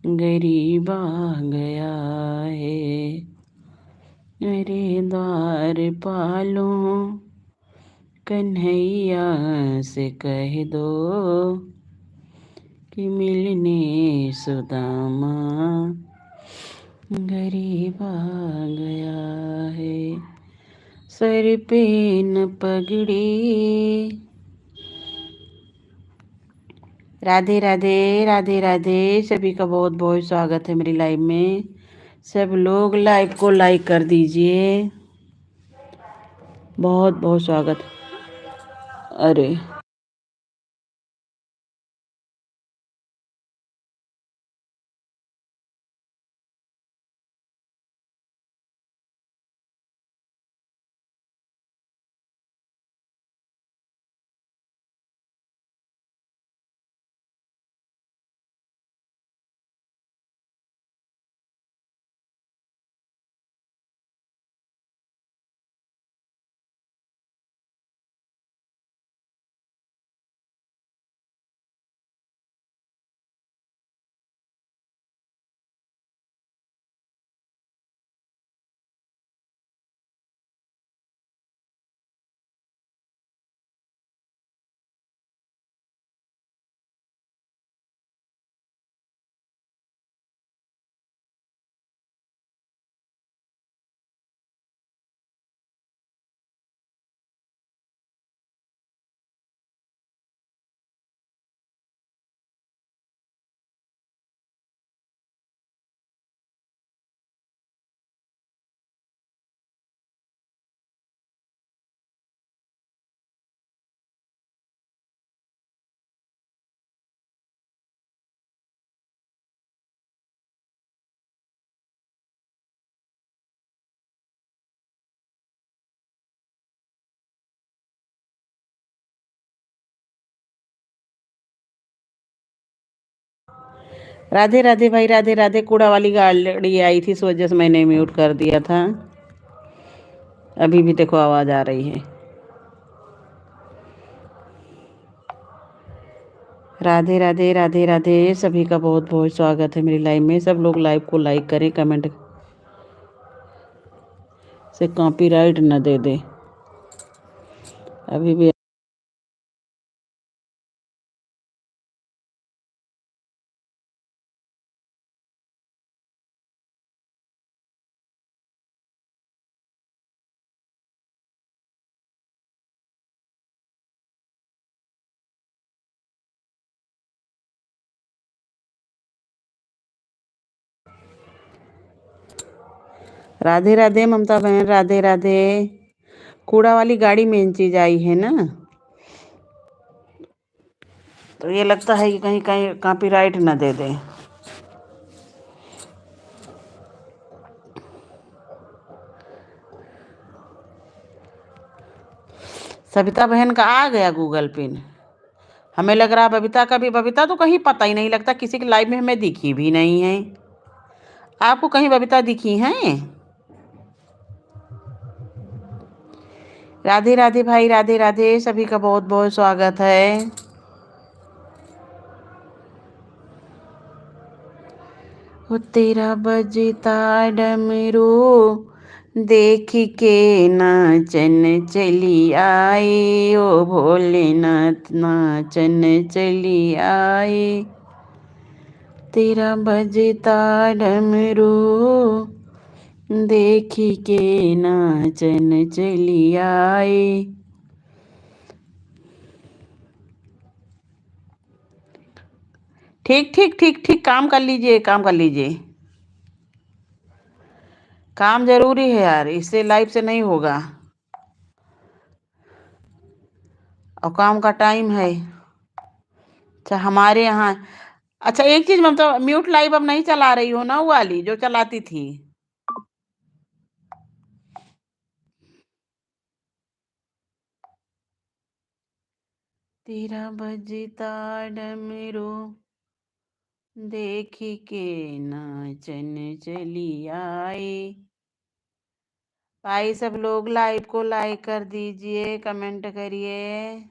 गरीब आ गया है। अरे द्वार पालो कन्हैया से कह दो, कि मिलने सुदामा गरीब आ गया है। सर पे न पगड़ी। राधे राधे, राधे राधे। सभी का बहुत बहुत स्वागत है मेरी लाइव में। सब लोग लाइव को लाइक कर दीजिए। बहुत बहुत स्वागत। अरे राधे राधे भाई, राधे राधे। कूड़ा वाली गाड़ी आई थी, इस वजह से मैंने म्यूट कर दिया था। अभी भी देखो आवाज आ रही है। राधे राधे, राधे राधे। सभी का बहुत बहुत स्वागत है मेरी लाइव में। सब लोग लाइव को लाइक करें, कमेंट से कॉपीराइट न दे दे। अभी भी राधे राधे ममता बहन, राधे राधे। कूड़ा वाली गाड़ी मेन चीज आई है ना। तो ये लगता है कि कहीं कहीं कॉपीराइट ना दे दें। सविता बहन का आ गया गूगल पिन। हमें लग रहा बबीता का भी। बबीता तो कहीं पता ही नहीं लगता, किसी की लाइव में हमें दिखी भी नहीं है। आपको कहीं बबीता दिखी हैं? राधे राधे भाई, राधे राधे, सभी का बहुत बहुत स्वागत है। वो तेरा बजता डमरू देख के नाचन चली आए, ओ भोलेनाथ नाचन चली आए। तेरा बजता डमरू देख के नाचन चली आए। ठीक ठीक ठीक ठीक, काम कर लीजिए, काम कर लीजिए। काम जरूरी है यार, इससे लाइफ से नहीं होगा। और काम का टाइम है। अच्छा हमारे यहाँ। अच्छा एक चीज मतलब, म्यूट लाइव अब नहीं चला रही हो ना, वो वाली जो चलाती थी। तेरा बजता डमरू देख के नाचन चली आए। भाई सब लोग लाइव को लाइक कर दीजिए, कमेंट करिए।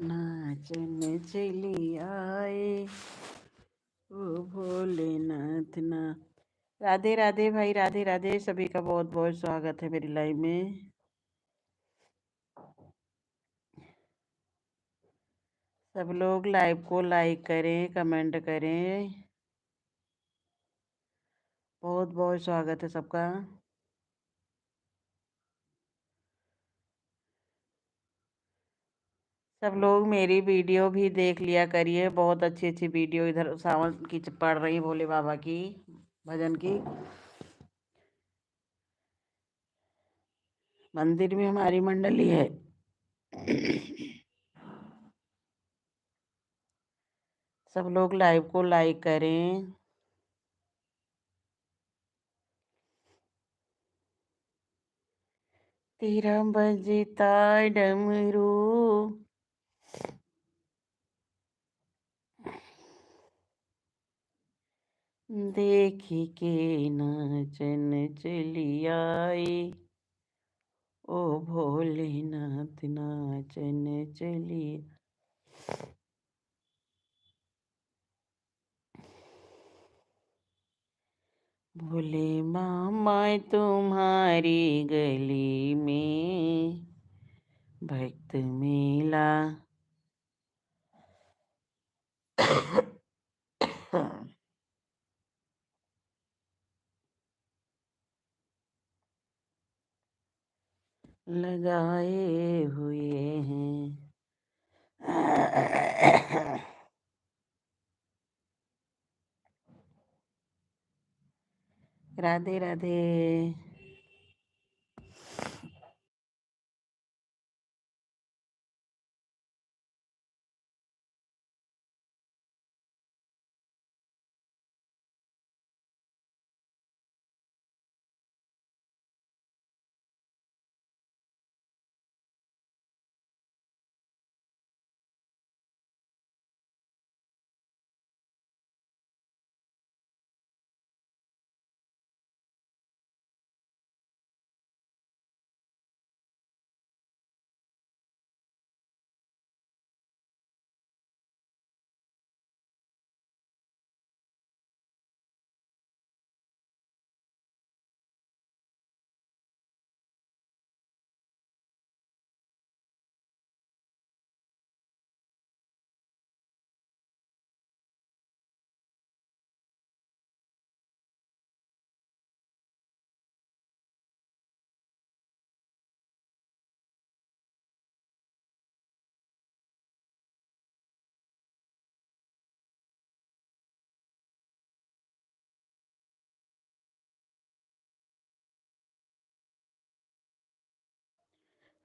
नाचन चली आए, ओ भोलेनाथ ना। राधे राधे भाई, राधे राधे, सभी का बहुत बहुत स्वागत है मेरी लाइव में। सब लोग लाइव को लाइक करें, कमेंट करें। बहुत बहुत स्वागत है सबका। सब लोग मेरी वीडियो भी देख लिया करिए, बहुत अच्छी अच्छी वीडियो इधर सावन की पड़ रही, भोले बाबा की भजन की। मंदिर में हमारी मंडली है। सब लोग लाइव को लाइक करें। तेरा बजता डमरू देख के नाचन चली आई, ओ भोलेनाथ नाचन चली। भोले मामा तुम्हारी गली में भक्त मेला। लगाए हुए हैं। राधे राधे।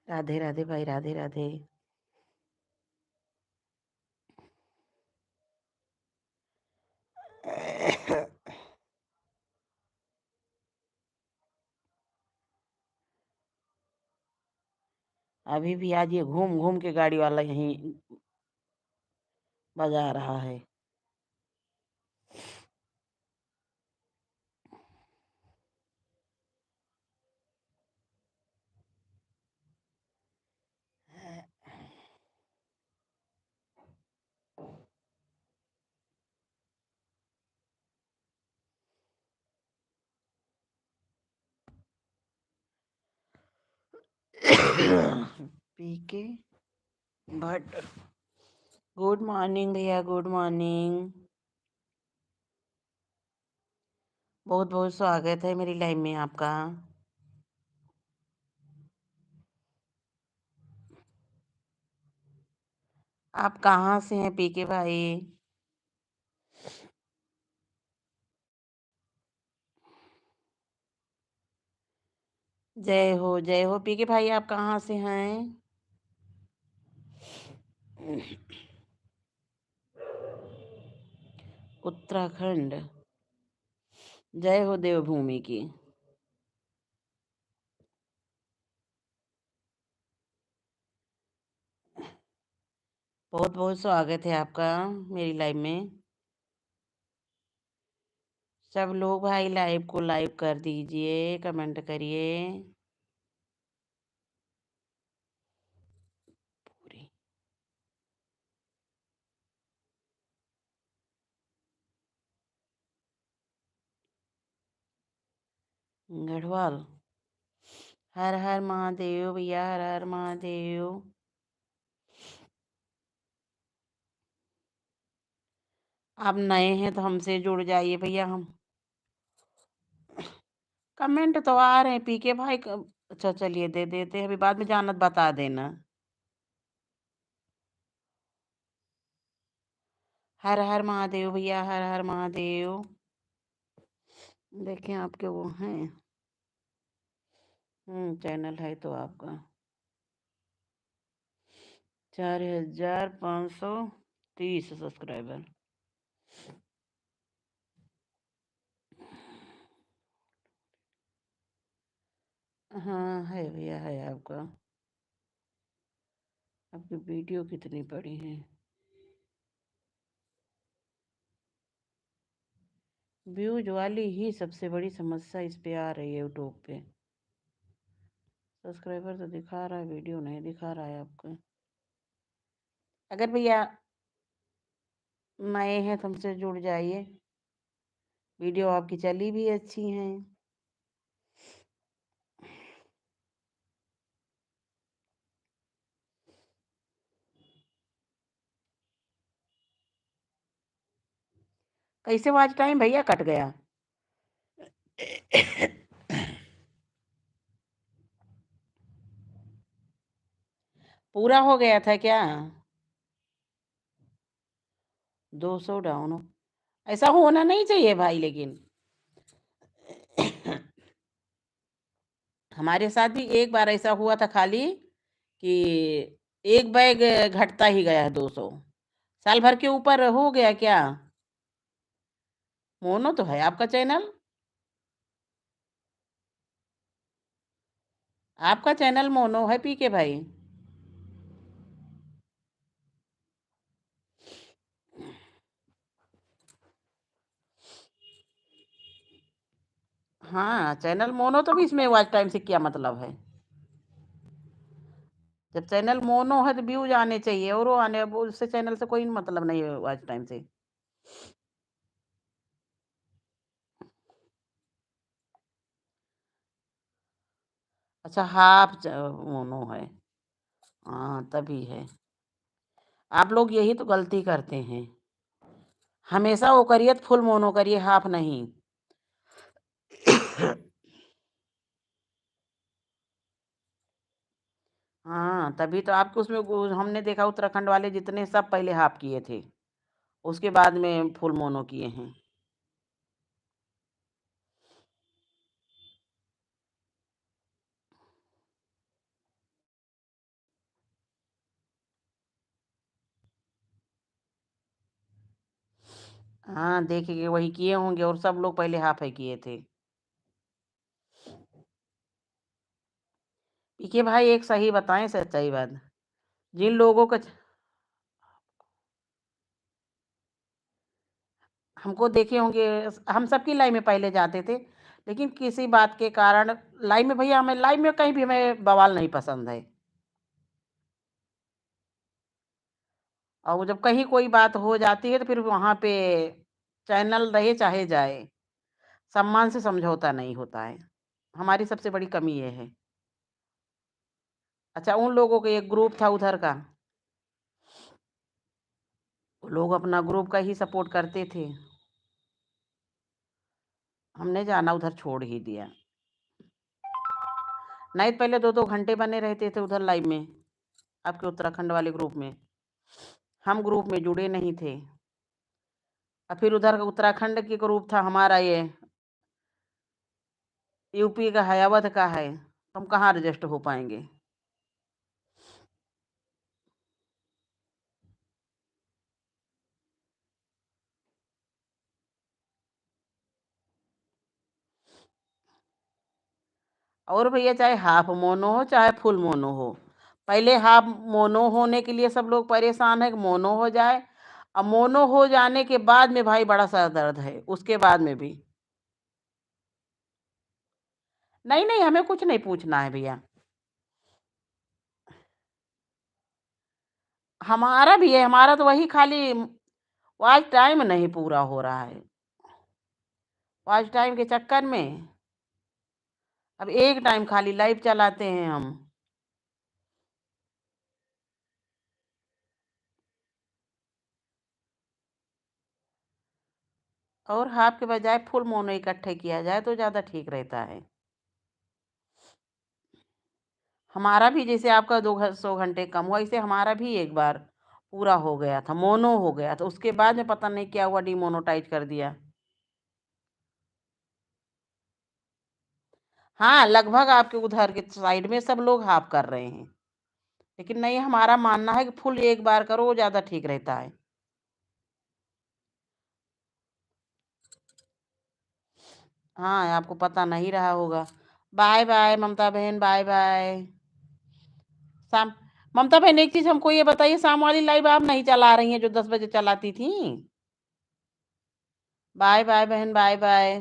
राधे राधे भाई, राधे राधे। अभी भी आज ये घूम घूम के गाड़ी वाला यहीं बजा रहा है। पीके भट्ट, गुड मॉर्निंग भैया, गुड मॉर्निंग। बहुत बहुत स्वागत है मेरी लाइफ में आपका। आप कहाँ से हैं पीके भाई? जय हो पीके भाई, आप कहाँ से हैं? उत्तराखंड। जय हो देवभूमि की। बहुत बहुत स्वागत है आपका मेरी लाइव में। सब लोग भाई लाइव को लाइव कर दीजिए, कमेंट करिए पूरी। गढ़वाल। हर हर महादेव भैया, हर हर महादेव। आप नए हैं तो हमसे जुड़ जाइए भैया। हम कमेंट तो आ रहे हैं पीके भाई अच्छा चलिए दे देते हैं, अभी बाद में जानत बता देना। हर हर महादेव भैया, हर हर महादेव। देखें आपके वो हैं। चैनल है तो आपका 4530 सब्सक्राइबर। हाँ है भैया, है आपका। आपकी वीडियो कितनी पड़ी है? व्यूज वाली ही सबसे बड़ी समस्या इस पे आ रही है यूट्यूब पे। सब्सक्राइबर तो दिखा रहा है, वीडियो नहीं दिखा रहा है आपका। अगर भैया नए हैं तो हमसे जुड़ जाइए, वीडियो आपकी चली भी अच्छी हैं। कैसे वॉच टाइम भैया कट गया? पूरा हो गया था क्या? 200 डाउन हो, ऐसा होना नहीं चाहिए भाई। लेकिन हमारे साथ भी एक बार ऐसा हुआ था खाली कि एक बैग घटता ही गया है 200। साल भर के ऊपर हो गया क्या? मोनो तो है आपका चैनल। आपका चैनल मोनो है पीके भाई। हाँ चैनल मोनो तो भी इसमें वॉच टाइम से क्या मतलब है? जब चैनल मोनो है तो व्यूज आने चाहिए, और वो आने, वो उससे चैनल से कोई मतलब नहीं है वॉच टाइम से। अच्छा मोनो है। हाँ तभी है। आप लोग यही तो गलती करते हैं, हमेशा वो करिए फुल मोनो करिए, हाफ नहीं। हाँ तभी तो आपको उसमें हमने देखा उत्तराखंड वाले जितने सब पहले हाफ किए थे, उसके बाद में फुल मोनो किए हैं। हाँ, देखिए वही किए होंगे और सब लोग पहले हाफ़ है किए थे। देखिए भाई एक सही बताएँ सच्चाई बात, जिन लोगों का हमको देखे होंगे हम सबकी लाइव में पहले जाते थे, लेकिन किसी बात के कारण लाइव में भैया हमें लाइव में कहीं भी हमें बवाल नहीं पसंद है। और वो जब कहीं कोई बात हो जाती है तो फिर वहाँ पे चैनल रहे चाहे जाए, सम्मान से समझौता नहीं होता है। हमारी सबसे बड़ी कमी ये है। अच्छा उन लोगों का एक ग्रुप था उधर का, वो लोग अपना ग्रुप का ही सपोर्ट करते थे। हमने जाना उधर छोड़ ही दिया। नहीं तो पहले 2-2 घंटे बने रहते थे उधर लाइव में, आपके उत्तराखंड वाले ग्रुप में। हम ग्रुप में जुड़े नहीं थे। और फिर उधर का उत्तराखंड के ग्रुप था हमारा ये यूपी का है, अवध का है, तो हम कहाँ रजिस्टर हो पाएँगे। और भैया चाहे हाफ मोनो हो चाहे फुल मोनो हो, पहले हाफ मोनो होने के लिए सब लोग परेशान है कि मोनो हो जाए। अब मोनो हो जाने के बाद में भाई बड़ा सर दर्द है, उसके बाद में भी। नहीं, नहीं, हमें कुछ नहीं पूछना है भैया। हमारा भी है, हमारा तो वही खाली वॉच टाइम नहीं पूरा हो रहा है। वॉच टाइम के चक्कर में अब एक टाइम खाली लाइव चलाते हैं हम। और हाफ के बजाय फुल मोनो इकट्ठे किया जाए तो ज़्यादा ठीक रहता है। हमारा भी जैसे आपका 200 घंटे कम हुआ, इसे हमारा भी एक बार पूरा हो गया था, मोनो हो गया था, उसके बाद में पता नहीं क्या हुआ डिमोनेटाइज कर दिया। हाँ, लगभग आपके उधर के साइड में सब लोग हाफ कर रहे हैं, लेकिन नहीं हमारा मानना है कि फुल एक बार करो वो ज़्यादा ठीक रहता है। हाँ, आपको पता नहीं रहा होगा। बाय बाय ममता बहन, बाय बाय। शाम ममता बहन एक चीज़ हमको ये बताइए, शाम वाली लाइव आप नहीं चला रही हैं जो 10 बजे चलाती थी? बाय बाय बहन, बाय बाय।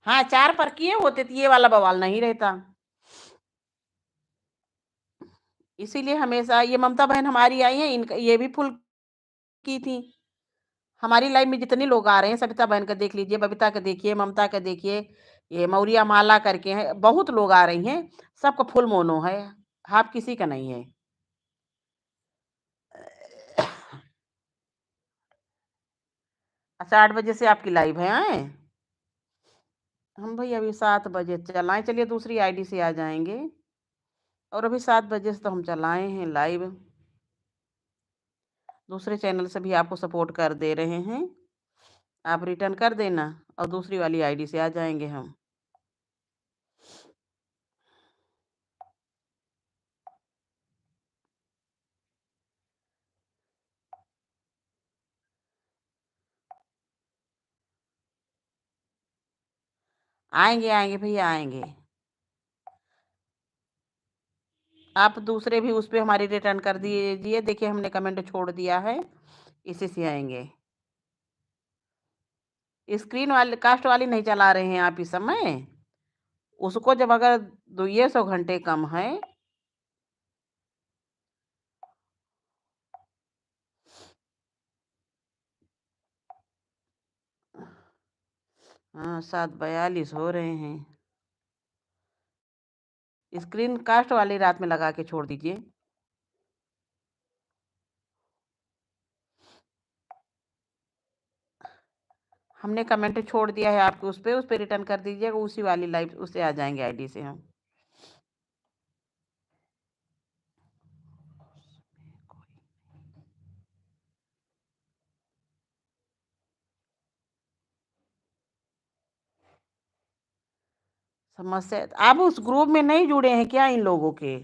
हाँ, 4 पर किए होते तो ये वाला बवाल नहीं रहता। इसीलिए हमेशा ये ममता बहन हमारी आई हैं, इनका ये भी फुल की थी। हमारी लाइव में जितने लोग आ रहे हैं, सविता बहन का देख लीजिए, बबीता का देखिए, ममता का देखिए, ये मौरिया माला करके हैं, बहुत लोग आ रही हैं, सबका फुल मोनो है, हाफ किसी का नहीं है। अच्छा 8 बजे से आपकी लाइव है आएँ? हम भई अभी 7 बजे चलाएँ, चलिए दूसरी आईडी से आ जाएँगे। और अभी 7 बजे से तो हम चलाए हैं लाइव। दूसरे चैनल से भी आपको सपोर्ट कर दे रहे हैं। आप रिटर्न कर देना और दूसरी वाली आईडी से आ जाएँगे हम। आएँगे, आएँगे भैया आएँगे। आप दूसरे भी उस पे हमारी रिटर्न कर दीजिए, देखिए हमने कमेंट छोड़ दिया है, इसी से आएँगे। स्क्रीन वाली कास्ट वाली नहीं चला रहे हैं आप इस समय? उसको जब अगर 200 घंटे कम है हाँ, 7:42 हो रहे हैं। स्क्रीन कास्ट वाली रात में लगा के छोड़ दीजिए। हमने कमेंट छोड़ दिया है आपके उस पे रिटर्न कर दीजिएगा, उसी वाली लाइव उससे आ जाएँगे आईडी से हम। समस्या आप उस ग्रुप में नहीं जुड़े हैं क्या इन लोगों के?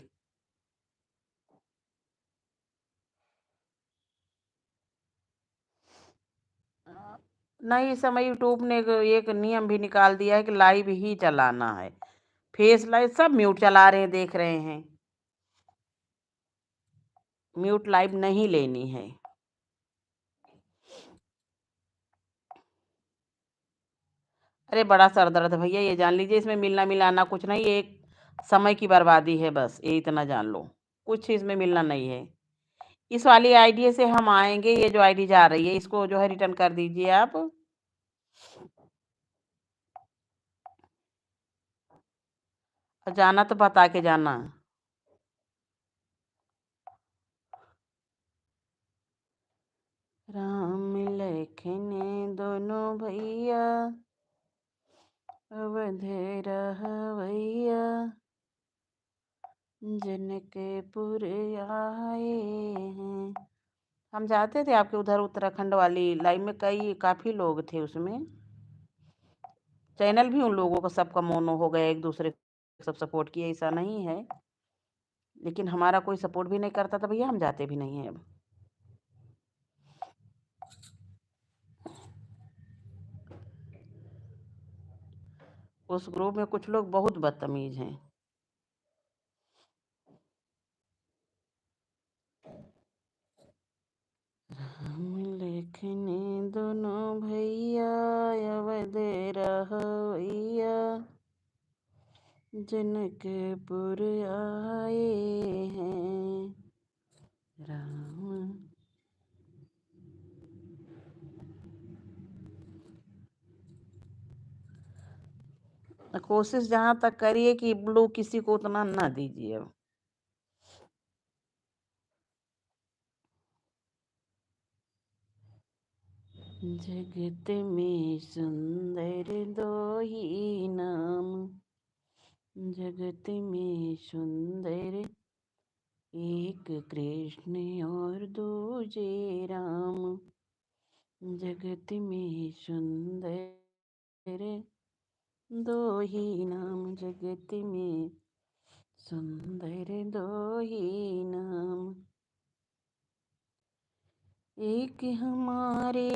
नहीं, इस समय यूट्यूब ने एक नियम भी निकाल दिया है कि लाइव ही चलाना है। फेस लाइव सब म्यूट चला रहे हैं, देख रहे हैं। म्यूट लाइव नहीं लेनी है। अरे बड़ा सर दर्द है भैया, ये जान लीजिए, इसमें मिलना मिलाना कुछ नहीं, ये एक समय की बर्बादी है बस, ये इतना जान लो। कुछ इसमें मिलना नहीं है। इस वाली आईडी से हम आएंगे, ये जो आईडी जा रही है इसको जो है रिटर्न कर दीजिए आप। और जाना तो बता के जाना। राम लखन दोनों भैया अवध रहवैया जनकपुर आए हैं। हम जाते थे आपके उधर उत्तराखंड वाली लाइन में, कई काफ़ी लोग थे उसमें। चैनल भी उन लोगों का सबका मोनो हो गया, एक दूसरे को सब सपोर्ट किए, ऐसा नहीं है। लेकिन हमारा कोई सपोर्ट भी नहीं करता था भैया, हम जाते भी नहीं हैं अब। उस ग्रुप में कुछ लोग बहुत बदतमीज हैं। राम लखन दोनों भैया अवध रहवैया जनकपुर आए हैं। राम कोशिश जहाँ तक करिए कि ब्लू किसी को उतना ना दीजिए अब। जगत में सुंदर दो ही नाम, जगत में सुंदर एक कृष्ण और दूजे राम। जगत में सुंदर दो ही नाम, जगत में सुंदर दो ही नाम। एक हमारे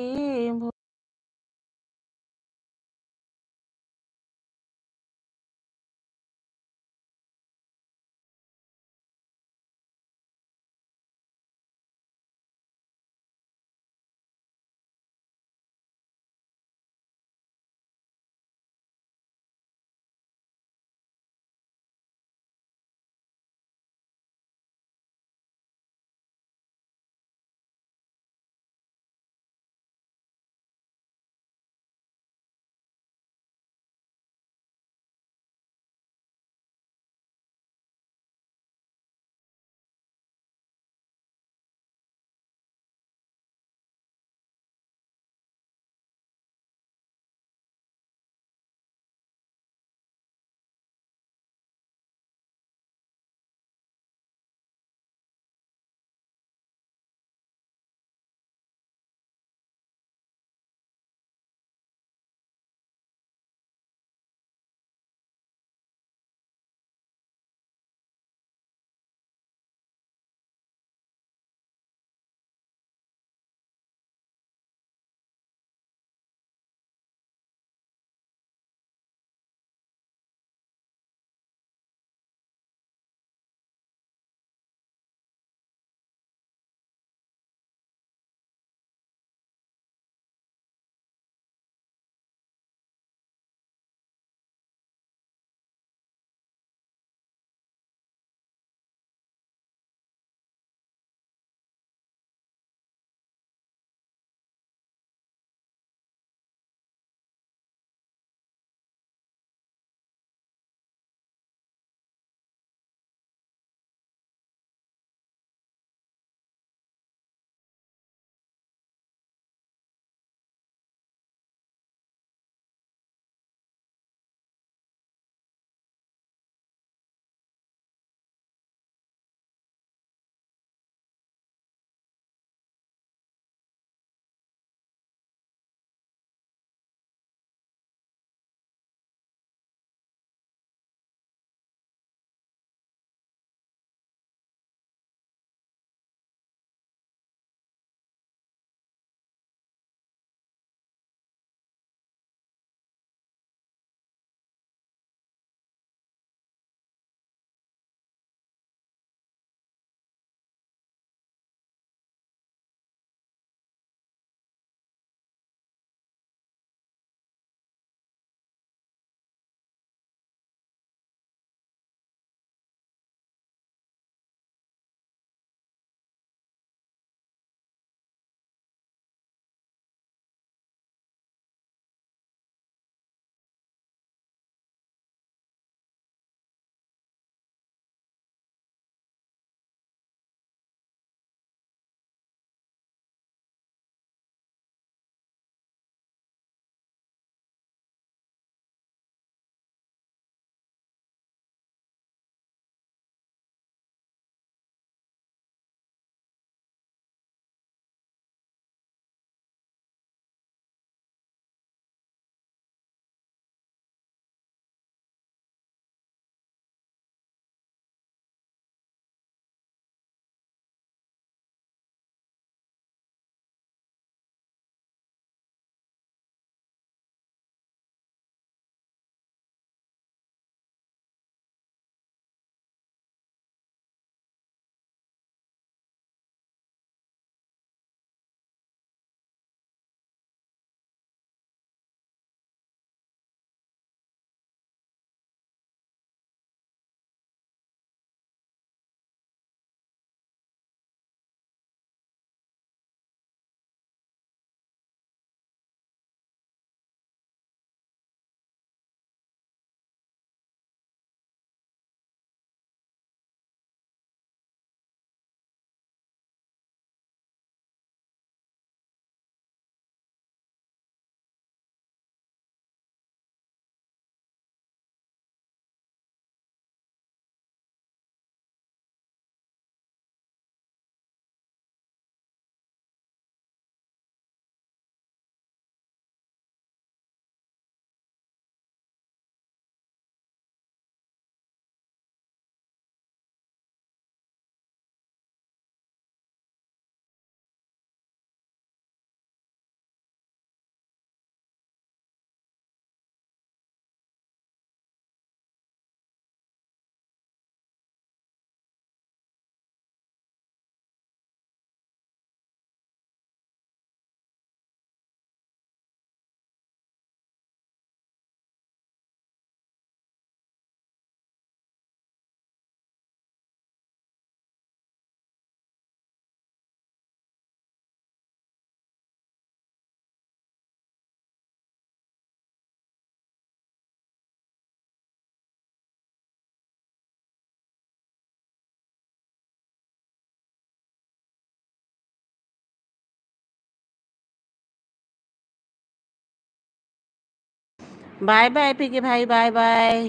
बाय बाय पीके भाई, बाय बाय।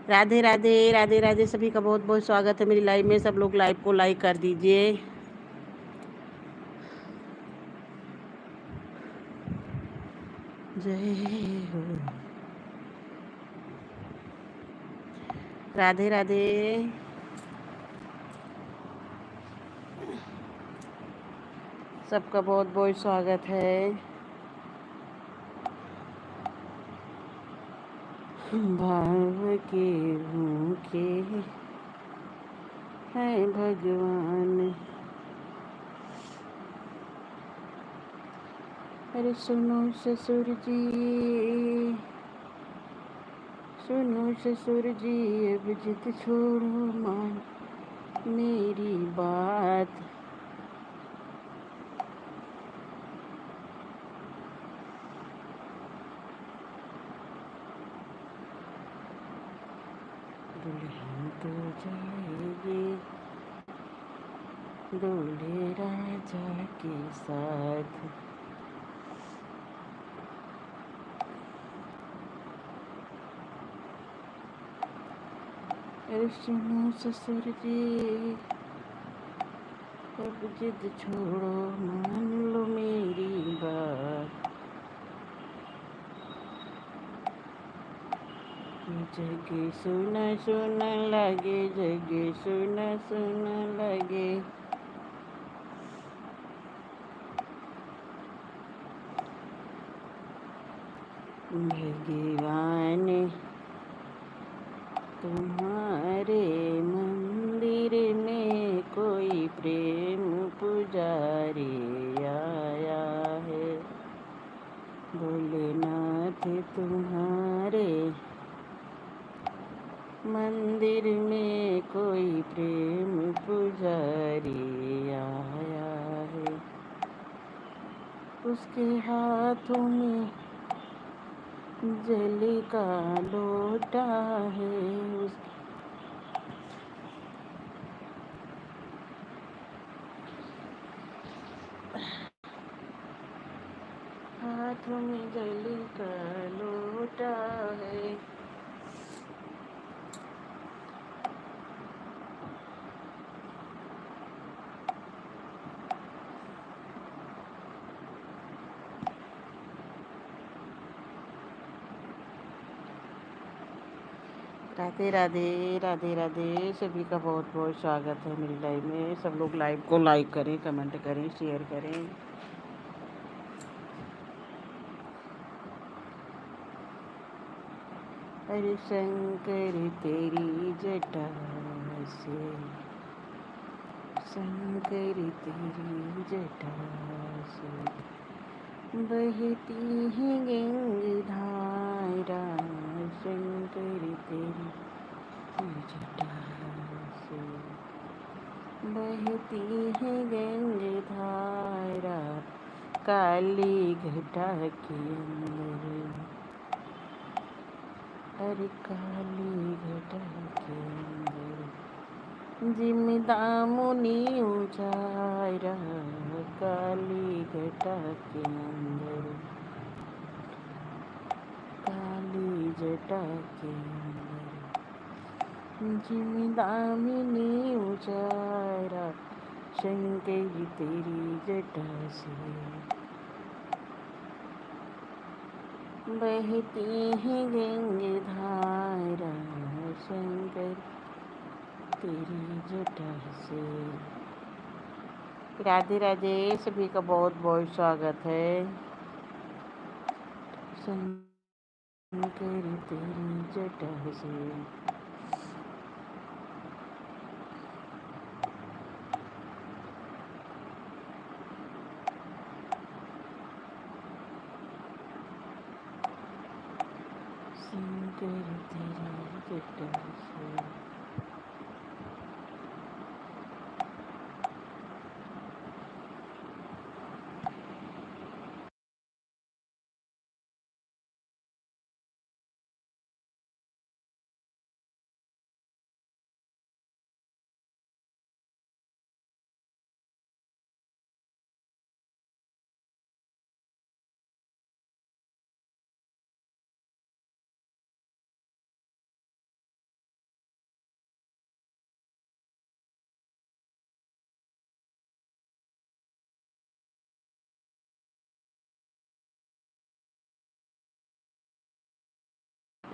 राधे राधे, राधे राधे। सभी का बहुत बहुत स्वागत है मेरी लाइव में। सब लोग लाइव को लाइक कर दीजिए। जय हो। राधे राधे। सबका बहुत बहुत स्वागत है। भाव के भूखे हैं भगवान। अरे सुनो ससुर जी, सुनो ससुर जी, अब जिद छोड़ो मान मेरी बात। दुल्हन तो जाएगी दूल्हे राजा के साथ। अरे सुनो ससुर जी, अब जिद छोड़ो मान लो मेरी बात। जग सुना सुना लगे, जग सुना सुना लगे। भगवान तुम्हारे मंदिर में कोई प्रेम पुजारी आया है। भोलेनाथ तुम्हारे मंदिर में कोई प्रेम पुजारी आया है। उसके हाथों में जल का लोटा है। उसके हाथों में जल का लोटा है। राधे राधे, राधे राधे। सभी का बहुत बहुत स्वागत है मेरी लाइव में। सब लोग लाइव को लाइक करें, कमेंट करें, शेयर करें। हरे शंकर तेरी जटा से, शंकर तेरी जटा से बहती है गंगाधारा। शंकर तेरी जटा से बहती है गंगाधारा। काली घटा के अंदर, अरे काली घटा के अंदर जिमदामुनि उजारा। काली घटा के अंदर, काली जटा के अंदर जिमदामिनी उजारा। शंकर तेरी जटा से बहती है गंगाधारा। शंकर तेरी जटा से। राधे राधे। सभी का बहुत बहुत स्वागत है। शंकर तेरी जटा से। शंकर तेरी जटा से।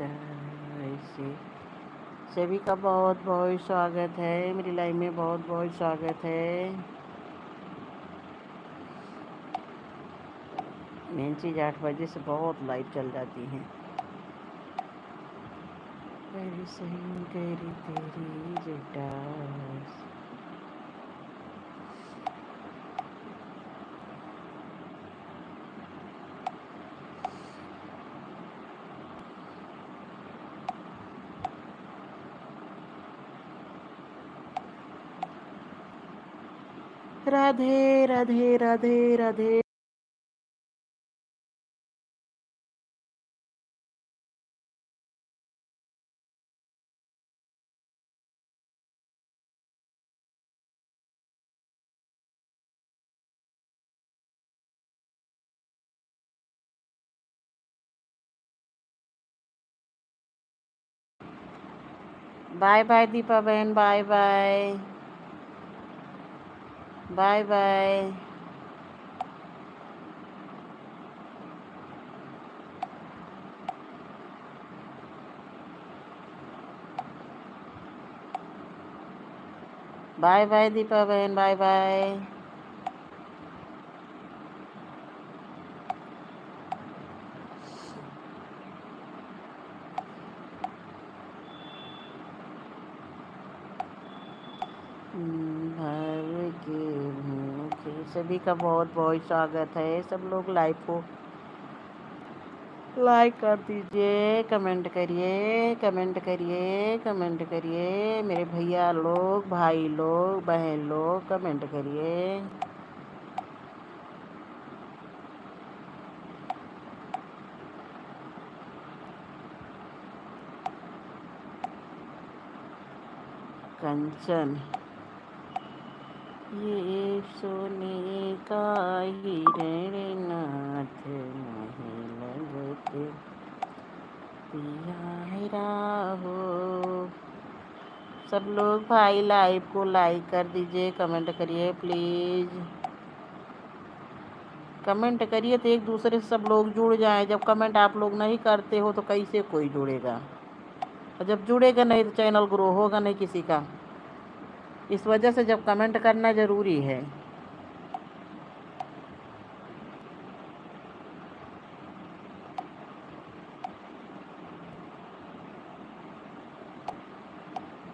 ऐसे सभी का बहुत बहुत स्वागत है मेरी लाइव में, बहुत बहुत स्वागत है। मेन चीज़ 8 बजे से बहुत लाइव चल जाती हैं। तेरी सही तेरी तेरी जटा राधे राधे राधे राधे। बाय बाय दीपा बहन, bye bye bye bye. Bye bye Deepa बहन, बाय बाय। भाव के भूखे सभी का बहुत बहुत स्वागत है। सब लोग लाइव को लाइक कर दीजिए, कमेंट करिए, कमेंट करिए, कमेंट करिए। मेरे भैया लोग, भाई लोग, बहन लोग, कमेंट करिए। कंचन ये सोने का हिरण नाथ नहीं लगते पिया हेरा हो। सब लोग भाई लाइव को लाइक कर दीजिए, कमेंट करिए प्लीज़। कमेंट करिए तो एक दूसरे से सब लोग जुड़ जाएं। जब कमेंट आप लोग नहीं करते हो तो कैसे कोई जुड़ेगा, और जब जुड़ेगा नहीं तो चैनल ग्रो होगा नहीं किसी का। इस वजह से जब कमेंट करना ज़रूरी है।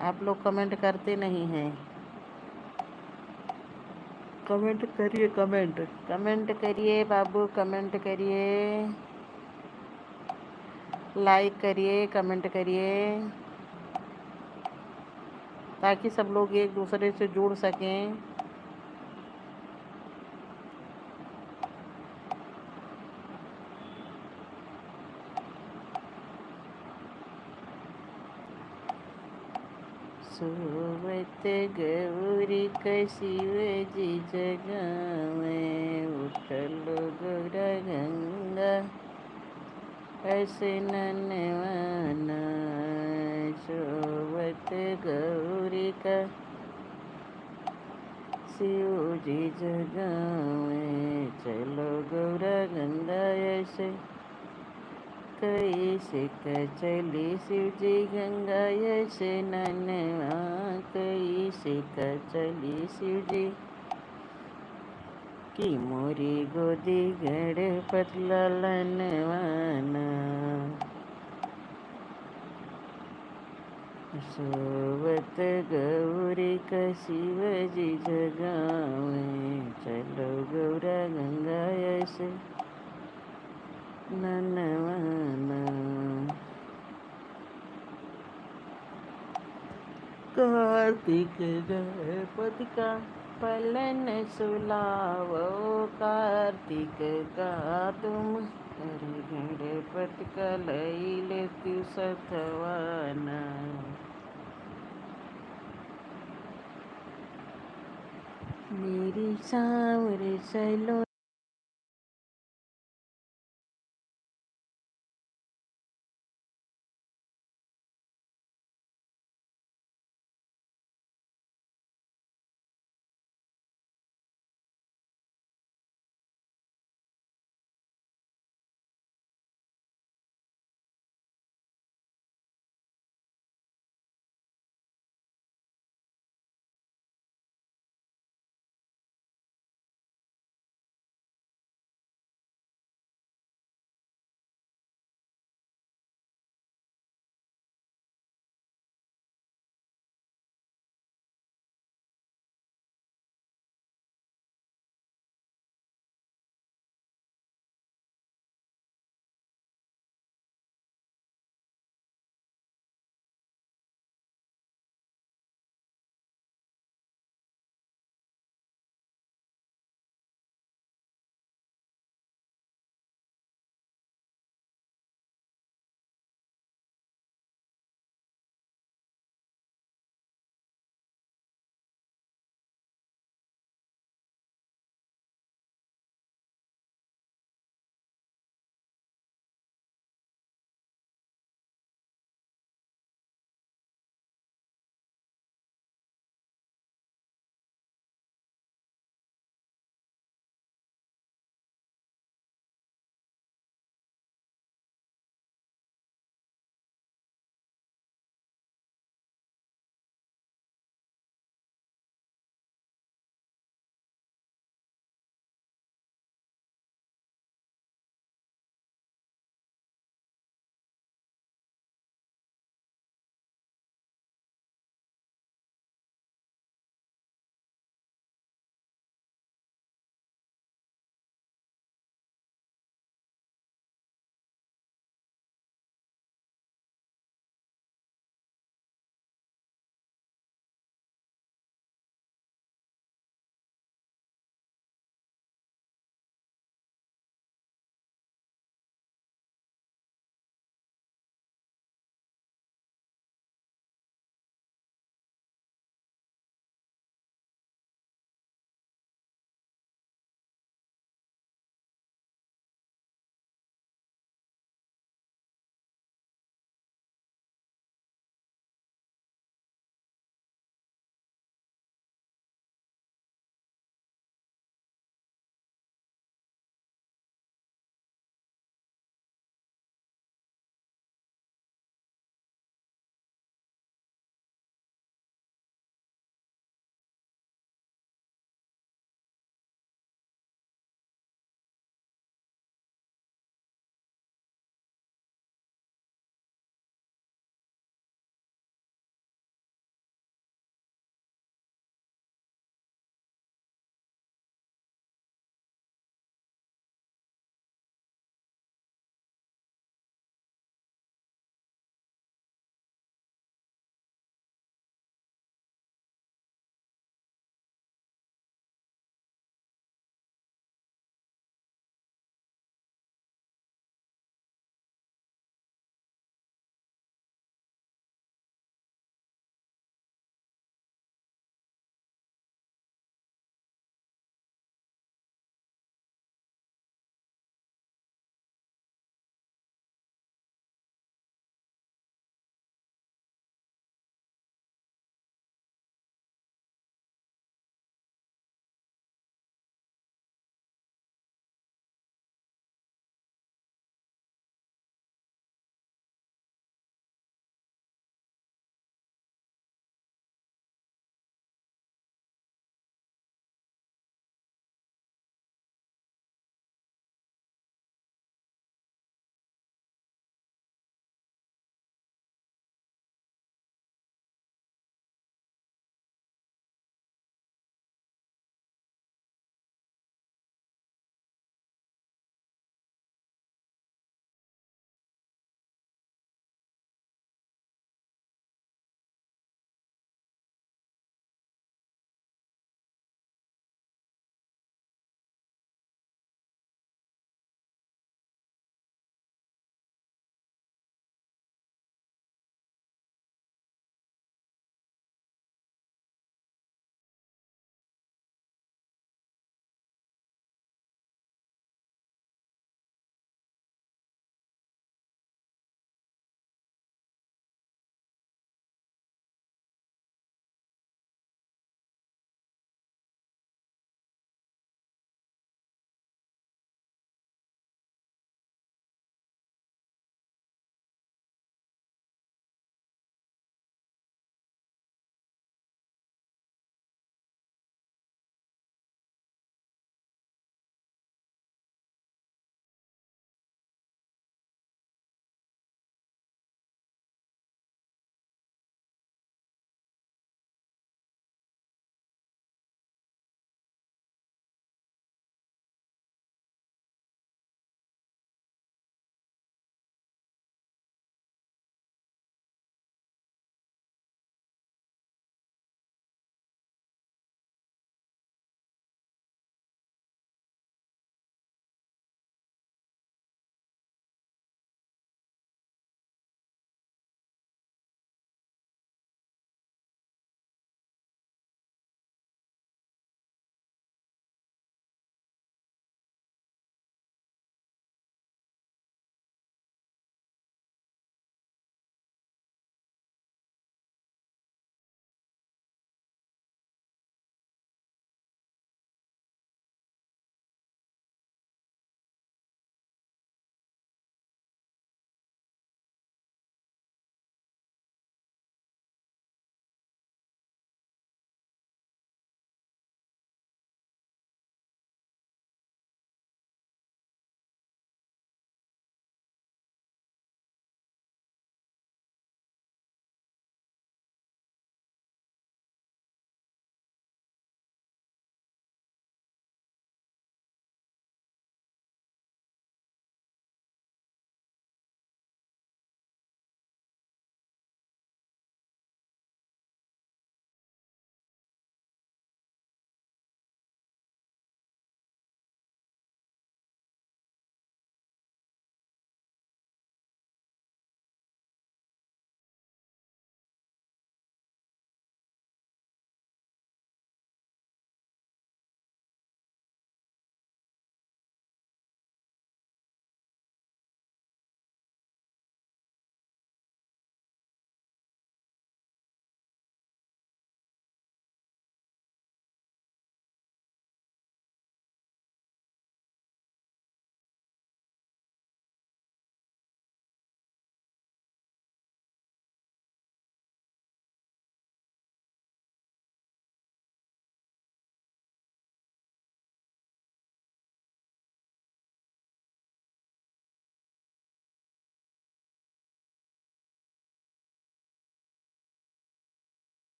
आप लोग कमेंट करते नहीं हैं। कमेंट करिए, कमेंट कमेंट करिए बाबू, कमेंट करिए, लाइक करिए, कमेंट करिए, ताकि सब लोग एक दूसरे से जुड़ सकें। सोवत गौरी शिव जी जगावे, उठल गौरा गंगा स्नानवाना। सोवत गौरी शिव जी जगावे, चलो गौरा गंगा ऐसे कैसे चली शिव जी गंगा ऐसे ननवा, कैसे चली शिव जी की मोरी गोदी गणपत ललनवाना। सोवत गौरी शिव जी जगावे, चलो गौरा गंगा ऐसे ननवाना। कार्तिक गणपति का पलन सुलावो, कार्तिक का तुम अरे गणपति का लई लेती सतवाना। मेरी सांवरे सैलो